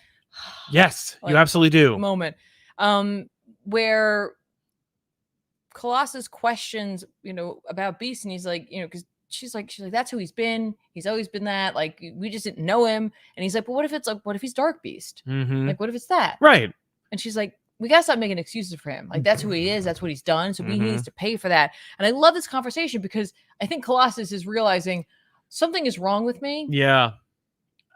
Yes, you absolutely do. Moment where Colossus questions, about Beast, and he's like, because she's like, that's who he's been. He's always been that. Like, we just didn't know him. And he's like, but what if he's Dark Beast? Like, what if it's that? Right. And she's like, we gotta stop making excuses for him. Like, that's who he is. That's what he's done. So he needs to pay for that. And I love this conversation because I think Colossus is realizing something is wrong with me. Yeah.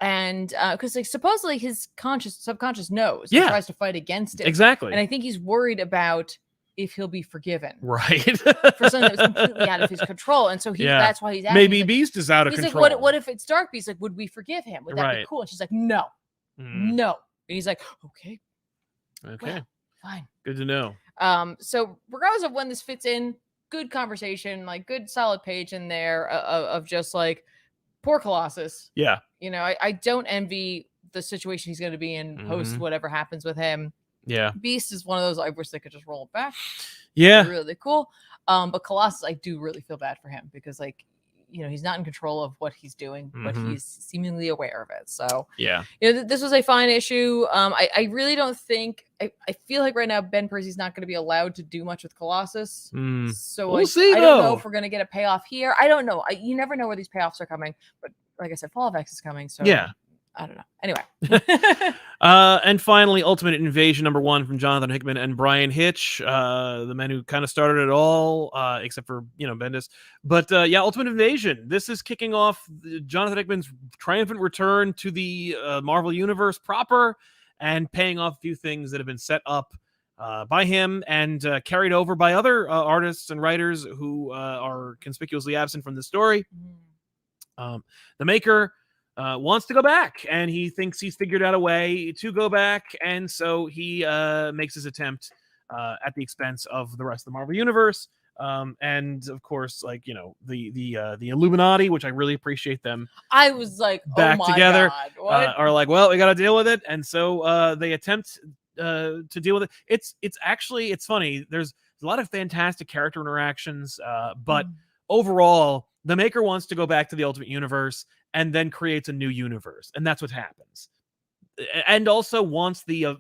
And because like supposedly his subconscious knows and tries to fight against it. Exactly. And I think he's worried about if he'll be forgiven. Right. For something that was completely out of his control. And so that's why he's asking. Maybe Beast is out of control. Like, what if it's Dark Beast? Like, would we forgive him? Would that be cool? And she's like, no. No. And he's like, okay. Well, fine. Good to know. So regardless of when this fits in, good conversation, like good solid page in there of just like poor Colossus. Yeah. I don't envy the situation he's going to be in post whatever happens with him. Yeah. Beast is one of those I wish they could just roll it back. Yeah. Really cool. But Colossus, I do really feel bad for him because like, he's not in control of what he's doing, but he's seemingly aware of it. So yeah, this was a fine issue. I really don't think I feel like right now Ben Percy's not going to be allowed to do much with Colossus. So we'll see. I don't know if we're going to get a payoff here. I don't know. You never know where these payoffs are coming, but like I said, Fall of X is coming. So yeah. I don't know. Anyway. And finally, Ultimate Invasion #1 from Jonathan Hickman and Brian Hitch, the men who kind of started it all, except for, Bendis. But Ultimate Invasion. This is kicking off Jonathan Hickman's triumphant return to the Marvel Universe proper and paying off a few things that have been set up by him and carried over by other artists and writers who are conspicuously absent from the story. The maker wants to go back, and he thinks he's figured out a way to go back, and so he makes his attempt at the expense of the rest of the Marvel Universe. And of course, like the Illuminati, which I really appreciate them. I was like, back together, God, are like, well, we got to deal with it, and so they attempt to deal with it. It's funny. There's a lot of fantastic character interactions, but overall, the maker wants to go back to the Ultimate Universe and then creates a new universe, and that's what happens. And also wants the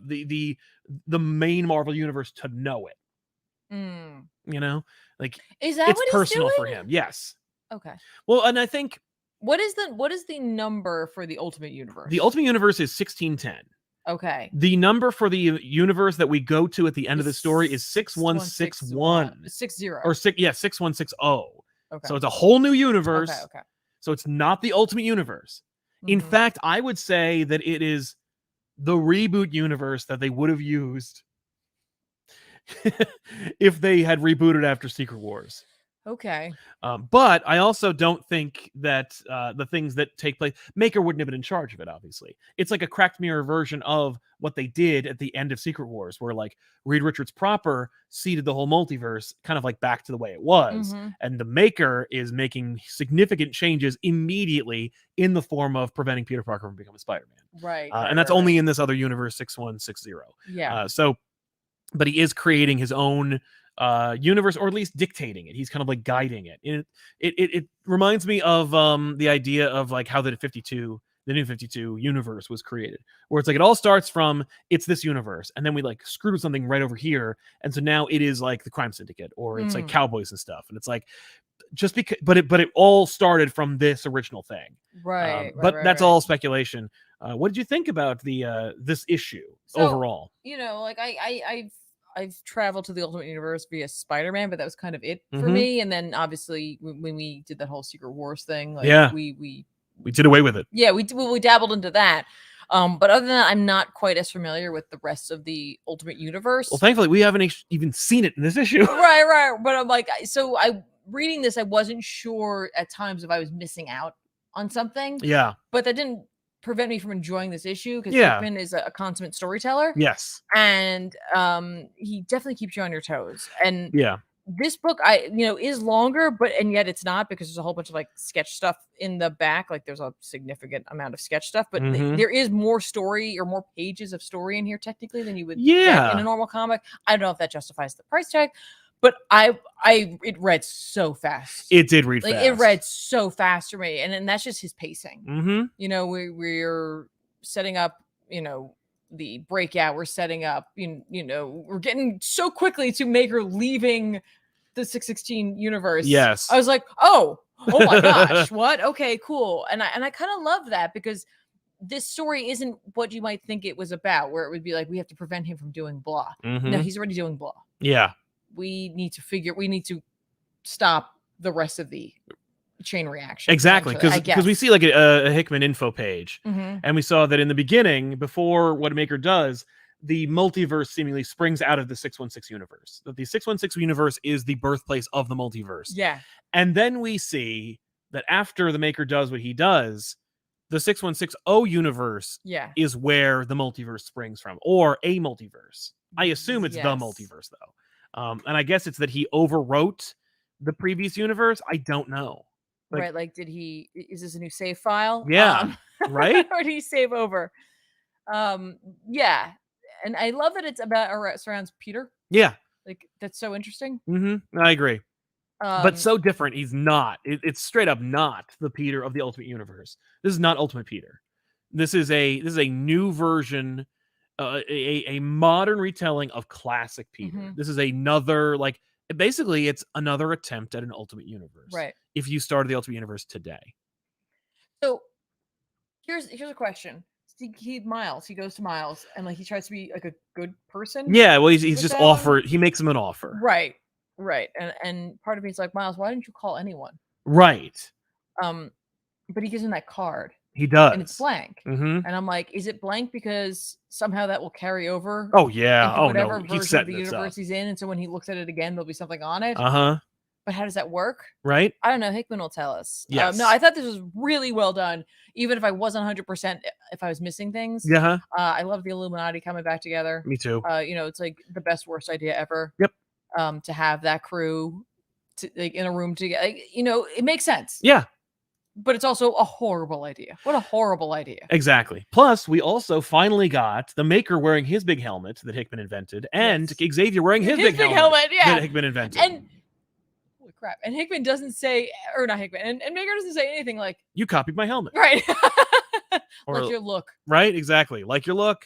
main Marvel universe to know it. You know, like, is that it's what personal he's for doing? him. Yes. Okay. Well, and I think what is the number for the Ultimate Universe? The Ultimate Universe is 1610. Okay. The number for the universe that we go to at the end of the story is 6161. 60. Or 6160. Okay. So it's a whole new universe. Okay. So it's not the Ultimate Universe. In fact, I would say that it is the reboot universe that they would have used if they had rebooted after Secret Wars. Okay. But I also don't think that the things that take place, Maker wouldn't have been in charge of it, obviously. It's like a cracked mirror version of what they did at the end of Secret Wars, where like Reed Richards proper seeded the whole multiverse kind of like back to the way it was. And the Maker is making significant changes immediately in the form of preventing Peter Parker from becoming Spider-Man. Right. And that's only in this other universe, 6160. Yeah. But he is creating his own universe, or at least dictating it. He's kind of like guiding it. It reminds me of the idea of like how the New 52 universe was created, where it's like it all starts from it's this universe, and then we like screwed with something right over here, and so now it is like the Crime Syndicate, or it's like cowboys and stuff, and it's like just because, but it all started from this original thing, right? But that's all speculation. What did you think about the this issue overall? You know, like I've traveled to the Ultimate Universe via Spider-Man, but that was kind of it for me. And then obviously when we did that whole Secret Wars thing, like we did away with it. Yeah, we dabbled into that. But other than that, I'm not quite as familiar with the rest of the Ultimate Universe. Well, thankfully, we haven't even seen it in this issue. Right. But I'm like, so reading this, I wasn't sure at times if I was missing out on something. Yeah. But that didn't prevent me from enjoying this issue, because Hickman is a consummate storyteller. Yes. And he definitely keeps you on your toes. And yeah, this book is longer, and yet it's not, because there's a whole bunch of like sketch stuff in the back. Like there's a significant amount of sketch stuff, but there is more story, or more pages of story in here technically than you would get in a normal comic. I don't know if that justifies the price tag, but it read so fast. It did read fast. It read so fast for me, and that's just his pacing. You know, we're setting up, the breakout. We're setting up, we're getting so quickly to Maker leaving the 616 universe. Yes, I was like, oh my gosh, what? Okay, cool. And I kind of love that, because this story isn't what you might think it was about, where it would be like, we have to prevent him from doing blah. No, he's already doing blah. Yeah. We need to stop the rest of the chain reaction. Exactly, because we see like a Hickman info page, and we saw that in the beginning, before what Maker does, the multiverse seemingly springs out of the 616 universe. That the 616 universe is the birthplace of the multiverse. Yeah. And then we see that after the Maker does what he does, the 6160 universe is where the multiverse springs from, or a multiverse. I assume it's the multiverse, though. And I guess it's that he overwrote the previous universe. I don't know. Like, is this a new save file? Yeah. Right? Or did he save over? Yeah. And I love that it's surrounds Peter. Yeah. Like, that's so interesting. I agree. But so different. He's not. It's straight up not the Peter of the Ultimate Universe. This is not Ultimate Peter. This is a new version, a modern retelling of classic Peter. This is another, like, basically it's another attempt at an Ultimate Universe. Right. If you started the Ultimate Universe today. So here's a question. He goes to Miles, and like he tries to be like a good person. Yeah, well, he's just offered. He makes him an offer. Right. And part of me is like, Miles, why didn't you call anyone? Right. But he gives him that card. He does. And it's blank. And I'm like, is it blank because somehow that will carry over? Oh, yeah. Whatever version of the universe he's in. And so when he looks at it again, there'll be something on it. But how does that work? Right. I don't know. Hickman will tell us. Yes. No, I thought this was really well done. Even if I wasn't 100%, if I was missing things. Yeah. I love the Illuminati coming back together. Me too. It's like the best, worst idea ever. Yep. To have that crew in a room together. It makes sense. Yeah. But it's also a horrible idea. What a horrible idea. Exactly. Plus, we also finally got the Maker wearing his big helmet that Hickman invented, and Xavier wearing his big helmet that Hickman invented. And Holy crap. And Hickman doesn't say, or not Hickman, and Maker doesn't say anything like, you copied my helmet. right. Or, like your look. Right? Exactly. Like your look.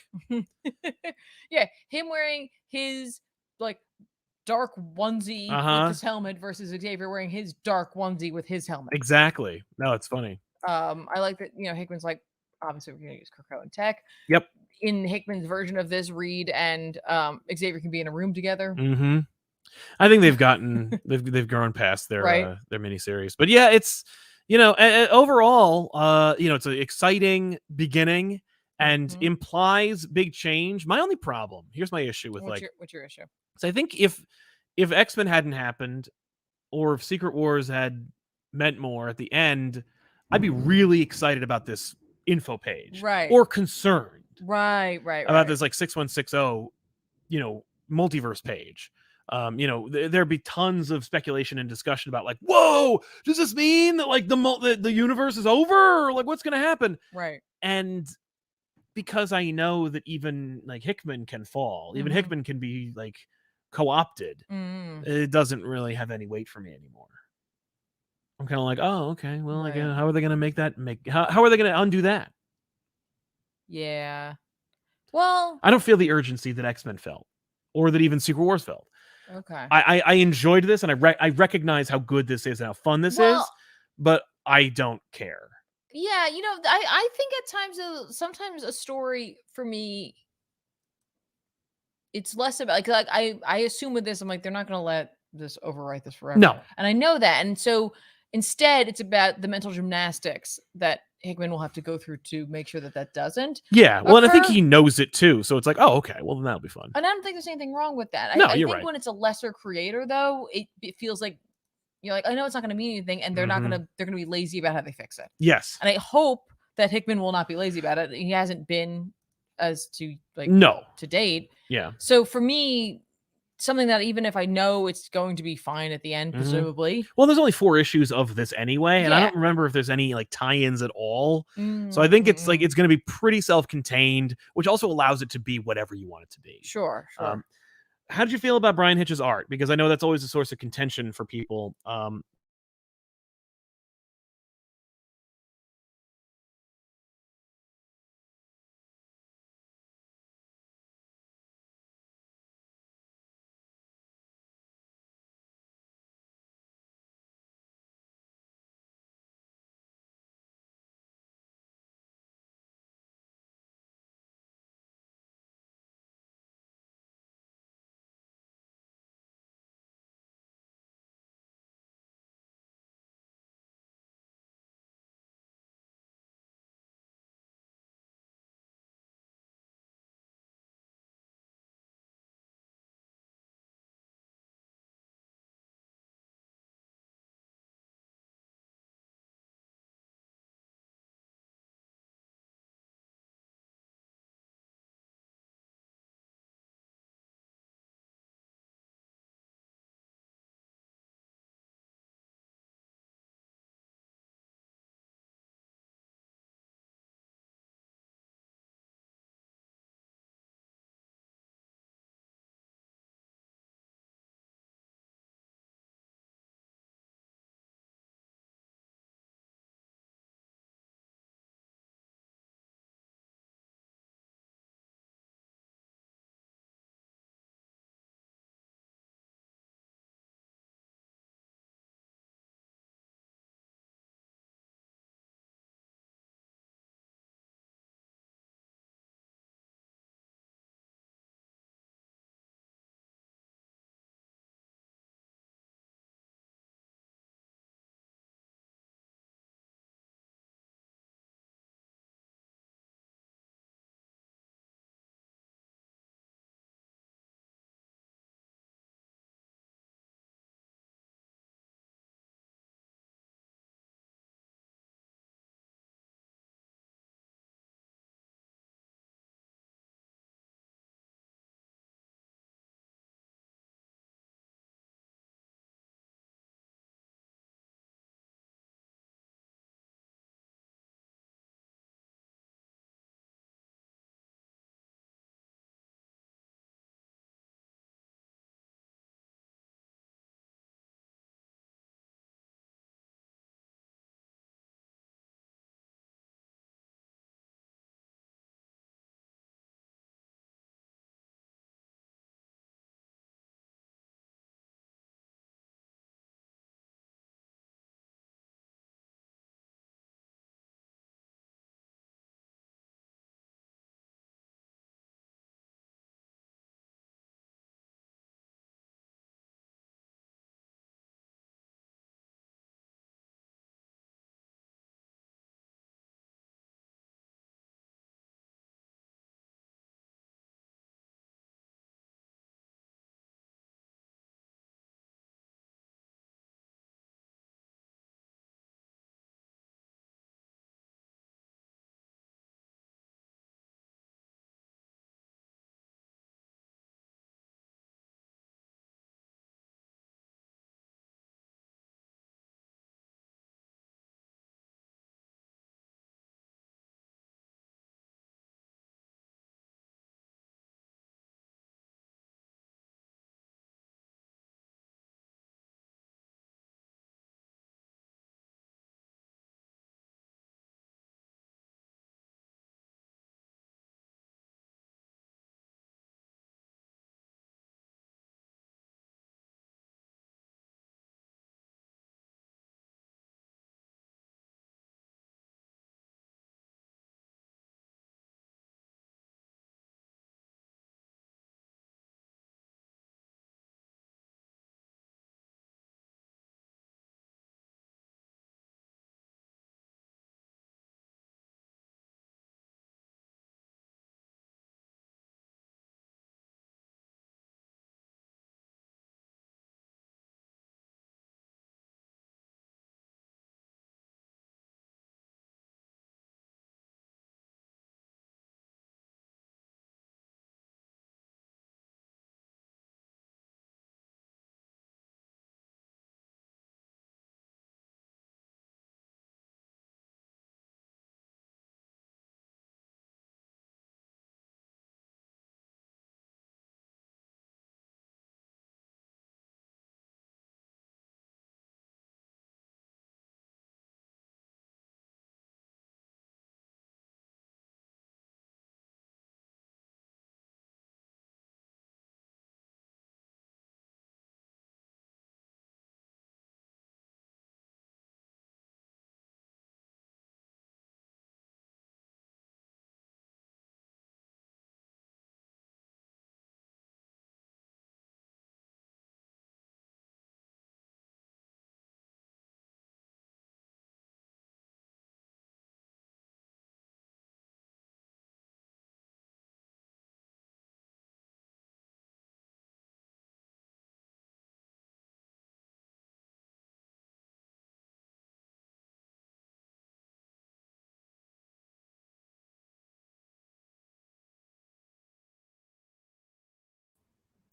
Yeah. Him wearing his like dark onesie with his helmet versus Xavier wearing his dark onesie with his helmet. Exactly. No, it's funny. I like that, Hickman's like, obviously we're gonna use Krakoa and Tech. Yep. In Hickman's version of this, Reed and Xavier can be in a room together. Mm-hmm. I think they've gotten they've grown past their Right. their miniseries. But yeah, it's overall, it's an exciting beginning and implies big change. My only problem, here's my issue with what's your issue? So I think if X-Men hadn't happened, or if Secret Wars had meant more at the end, I'd be really excited about this info page. Right. Or concerned. Right. About this like 6160, multiverse page. There'd be tons of speculation and discussion about like, whoa, does this mean that like the universe is over, or like what's gonna happen? Right. And because I know that even like Hickman can fall, even Hickman can be like co-opted, it doesn't really have any weight for me anymore. I'm kind of like, oh, okay, well, Right. how are they gonna how are they gonna undo that? Yeah. Well, I don't feel the urgency that X-Men felt, or that even Secret Wars felt. okay. I enjoyed this, and I recognize how good this is and how fun this is, but I don't care. Yeah, I think at times, sometimes a story for me, it's less about like I assume with this, I'm like, they're not gonna let this overwrite this forever. No. And I know that. And so instead it's about the mental gymnastics that Hickman will have to go through to make sure that doesn't. Yeah. Well, and I think occur. he knows it too. So it's like, oh, okay, well then that'll be fun. And I don't think there's anything wrong with that. No, I you're think right. when it's a lesser creator though, it feels like you're like, I know it's not gonna mean anything, and they're gonna be lazy about how they fix it. Yes. And I hope that Hickman will not be lazy about it. He hasn't been as to like to date. Yeah. So for me, something that even if I know it's going to be fine at the end, presumably. Well, there's only 4 issues of this anyway, and I don't remember if there's any like tie-ins at all. So I think it's like it's going to be pretty self-contained, which also allows it to be whatever you want it to be. Sure. How did you feel about Brian Hitch's art? Because I know that's always a source of contention for people.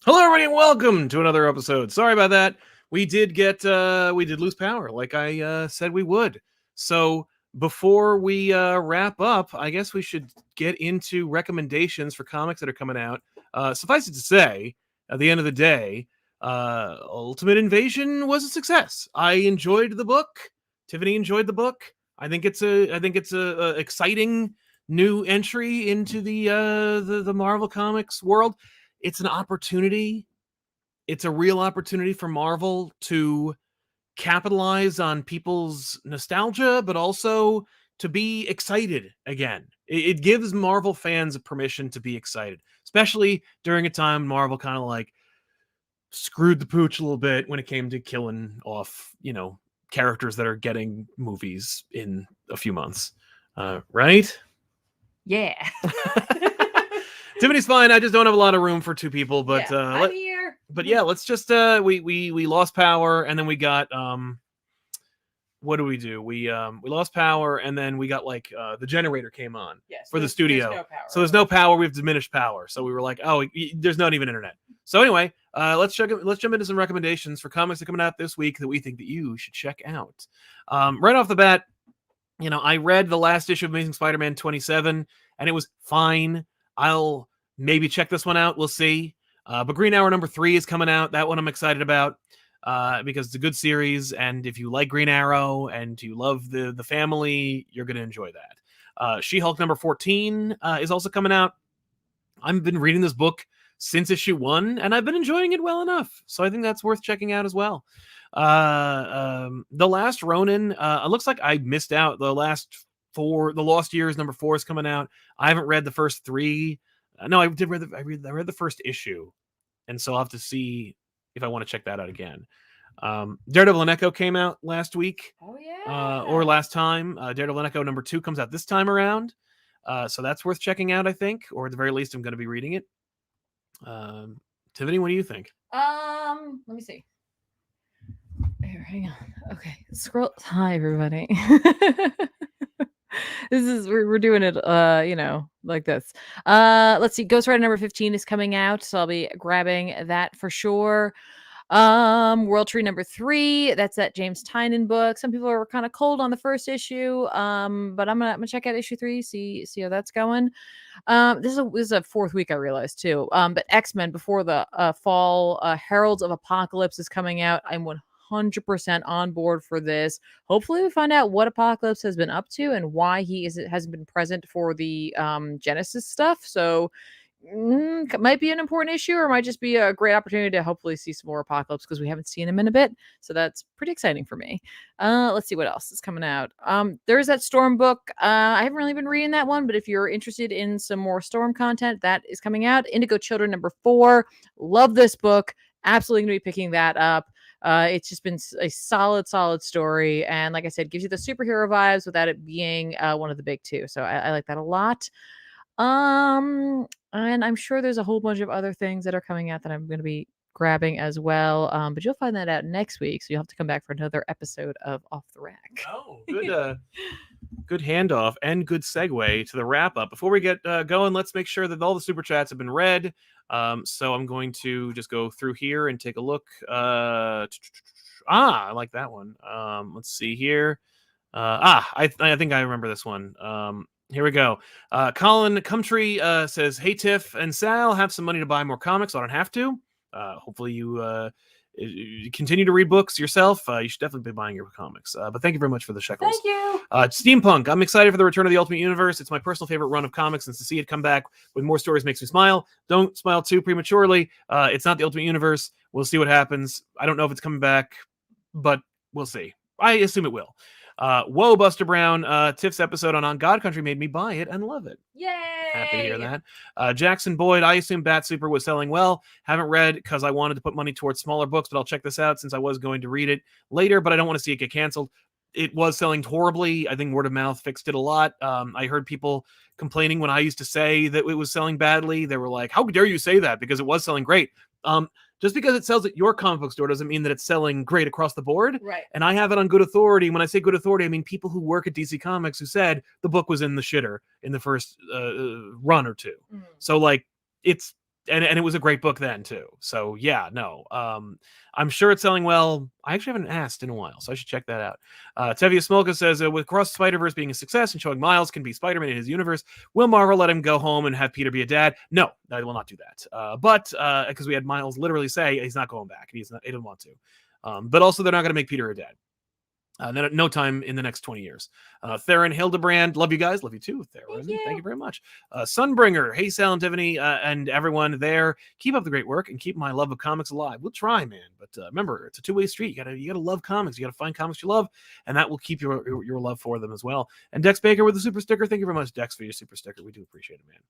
Hello, everybody, and welcome to another episode. Sorry about that. We did lose power, like I said we would. So before we wrap up, I guess we should get into recommendations for comics that are coming out. Suffice it to say, at the end of the day, Ultimate Invasion was a success. I enjoyed the book. Tiffany enjoyed the book. I think it's a exciting new entry into the Marvel Comics world. It's an opportunity. It's a real opportunity for Marvel to capitalize on people's nostalgia, but also to be excited again. It gives Marvel fans a permission to be excited, especially during a time Marvel kind of like screwed the pooch a little bit when it came to killing off, characters that are getting movies in a few months. Right? Yeah. Tiffany's fine. I just don't have a lot of room for two people, but yeah, I'm here. But yeah, let's just we lost power, and then we got what do? We lost power, and then we got like the generator came on for the studio. There's no power. So there's no power. We've diminished power. So we were like, oh, there's not even internet. So anyway, let's jump into some recommendations for comics that are coming out this week that we think that you should check out. Right off the bat, I read the last issue of Amazing Spider-Man 27, and it was fine. I'll maybe check this one out. We'll see. But Green Arrow #3 is coming out. That one I'm excited about because it's a good series. And if you like Green Arrow and you love the family, you're going to enjoy that. She-Hulk #14 is also coming out. I've been reading this book since issue 1, and I've been enjoying it well enough. So I think that's worth checking out as well. The Last Ronin, it looks like I missed out. The Lost Years #4 is coming out. I haven't read the first 3. No, I did read the first issue, and so I'll have to see if I want to check that out again. Daredevil and Echo came out last week. Oh yeah. Or last time. Daredevil and Echo #2 comes out this time around. So that's worth checking out, I think, or at the very least, I'm going to be reading it. Tiffany, what do you think? Let me see. Here, hang on. Okay, scroll. Hi, everybody. We're doing it like this. Let's see, Ghost Rider #15 is coming out, so I'll be grabbing that for sure. World Tree #3, that's that James Tynion book. Some people are kind of cold on the first issue, but I'm gonna check out issue 3, see how that's going. This is a 4th week, I realized too. But X-Men Before the Fall, Heralds of Apocalypse is coming out. I'm 100% on board for this. Hopefully we find out what Apocalypse has been up to and why he hasn't been present for the Genesis stuff. So might be an important issue, or might just be a great opportunity to hopefully see some more Apocalypse, because we haven't seen him in a bit. So that's pretty exciting for me. Let's see what else is coming out. There's that Storm book. I haven't really been reading that one, but if you're interested in some more Storm content, that is coming out. Indigo Children #4. Love this book. Absolutely going to be picking that up. It's just been a solid story, and like I said, gives you the superhero vibes without it being one of the big two. So I like that a lot. And I'm sure there's a whole bunch of other things that are coming out that I'm going to be grabbing as well. But you'll find that out next week, so you'll have to come back for another episode of Off the Rack. Oh, good. Good handoff and good segue to the wrap up. Before we get going, let's make sure that all the super chats have been read. So I'm going to just go through here and take a look. I like that one. Let's see here. I think I remember this one. Here we go. Colin Cumtree says, "Hey Tiff and Sal, have some money to buy more comics. So I don't have to. Hopefully you continue to read books yourself. You should definitely be buying your comics. But thank you very much for the shekels." Thank you. Steampunk. I'm excited for the return of the Ultimate Universe. It's my personal favorite run of comics, and to see it come back with more stories makes me smile. Don't smile too prematurely. It's not the Ultimate Universe. We'll see what happens. I don't know if it's coming back, but we'll see. I assume it will. Whoa, Buster Brown. Tiff's episode on God Country made me buy it and love it. Yay! Happy to hear that. Jackson Boyd, I assume Bat Super was selling well. Haven't read because I wanted to put money towards smaller books, but I'll check this out since I was going to read it later, but I don't want to see it get canceled. It was selling horribly. I think word of mouth fixed it a lot. I heard people complaining when I used to say that it was selling badly. They were like, how dare you say that? Because it was selling great. Just because it sells at your comic book store doesn't mean that it's selling great across the board. Right. And I have it on good authority. When I say good authority, I mean people who work at DC Comics who said the book was in the shitter in the first run or two. So like it's and it was a great book then too. So yeah, no, I'm sure it's selling well. I actually haven't asked in a while, so I should check that out. Tevia Smolka says, with Across the Spider-Verse being a success and showing Miles can be Spider-Man in his universe, will Marvel let him go home and have Peter be a dad? No, they will not do that. But because we had Miles literally say he's not going back, he didn't want to. But also they're not going to make Peter a dad. No time in the next 20 years. Theron Hildebrand, love you guys. Love you too, Theron. Thank you very much. Sunbringer, hey, Sal and Tiffany, and everyone there. Keep up the great work and keep my love of comics alive. We'll try, man. But remember, it's a two-way street. You gotta love comics. You gotta find comics you love, and that will keep your love for them as well. And Dex Baker with the super sticker. Thank you very much, Dex, for your super sticker. We do appreciate it, man.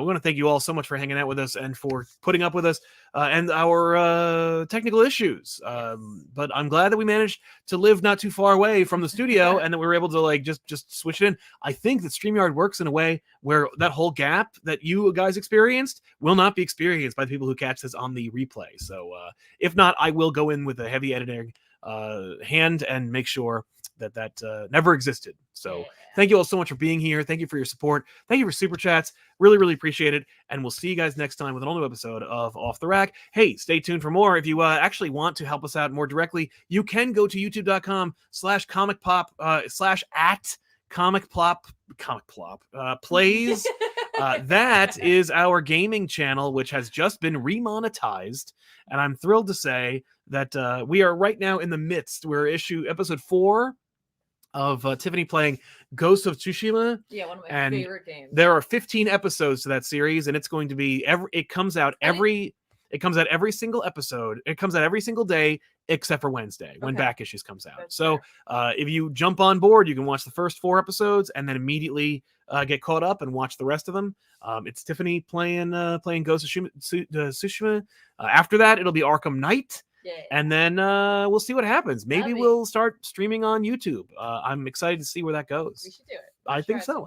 We want to thank you all so much for hanging out with us and for putting up with us and our technical issues. But I'm glad that we managed to live not too far away from the studio and that we were able to like just switch it in. I think that StreamYard works in a way where that whole gap that you guys experienced will not be experienced by the people who catch this on the replay. So if not, I will go in with a heavy editing hand and make sure that never existed. So thank you all so much for being here. Thank you for your support. Thank you for super chats. Really, really appreciate it. And we'll see you guys next time with an all new episode of Off the Rack. Hey, stay tuned for more. If you actually want to help us out more directly, you can go to youtube.com/ComicPop /@ComicPop Plays. That is our gaming channel, which has just been remonetized. And I'm thrilled to say that we are right now in the midst. We're episode 4 of Tiffany playing Ghost of Tsushima. Yeah, one of my favorite games. There are 15 episodes to that series, and it's going to be it comes out every single episode. It comes out every single day except for Wednesday when back issues comes out. That's so if you jump on board, you can watch the first 4 episodes and then immediately get caught up and watch the rest of them. It's Tiffany playing Ghost of Tsushima. After that, it'll be Arkham Knight. Yeah. And then we'll see what happens. Maybe we'll start streaming on YouTube. I'm excited to see where that goes. We should do it. I think so.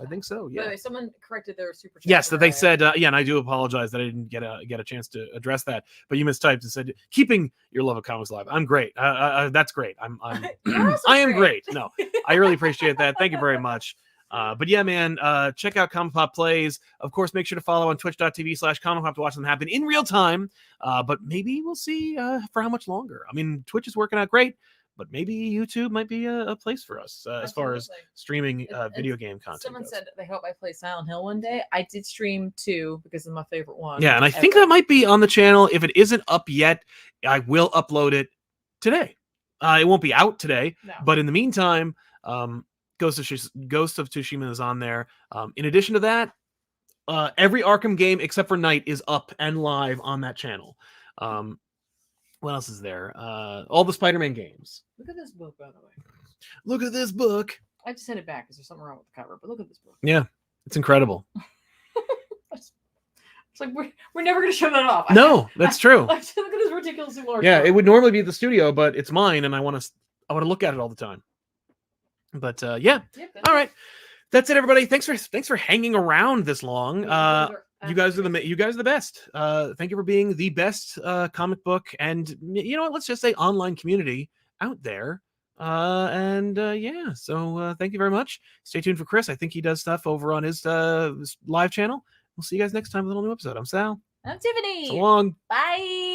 Yeah. By the way, someone corrected their super chat. Yes, that they said. Yeah, and I do apologize that I didn't get a chance to address that. But you mistyped and said keeping your love of comics alive. I'm great. That's great. I am great. No, I really appreciate that. Thank you very much. But yeah, man, check out ComicPop Plays. Of course, make sure to follow on twitch.tv/ComicPop to watch them happen in real time. But maybe we'll see for how much longer. I mean, Twitch is working out great, but maybe YouTube might be a place for us as far as streaming video game content. Someone said they hope I play Silent Hill one day. I did stream 2 because it's my favorite one. Yeah, and I think that might be on the channel. If it isn't up yet, I will upload it today. It won't be out today, but in the meantime, Ghost of Tsushima is on there. In addition to that, every Arkham game except for Knight is up and live on that channel. What else is there? All the Spider-Man games. Look at this book, by the way. Look at this book. I just sent it back because there's something wrong with the cover, but look at this book. Yeah, it's incredible. It's like we're never going to show that off. No, that's true. Look at this ridiculously large. Yeah, it would normally be at the studio, but it's mine, and I want to look at it all the time. But yeah. All right. That's it, everybody. Thanks for hanging around this long. You guys are the best. Thank you for being the best comic book and you know what? Let's just say online community out there. Yeah. So thank you very much. Stay tuned for Chris. I think he does stuff over on his live channel. We'll see you guys next time with a new episode. I'm Sal. I'm Tiffany. So long. Bye.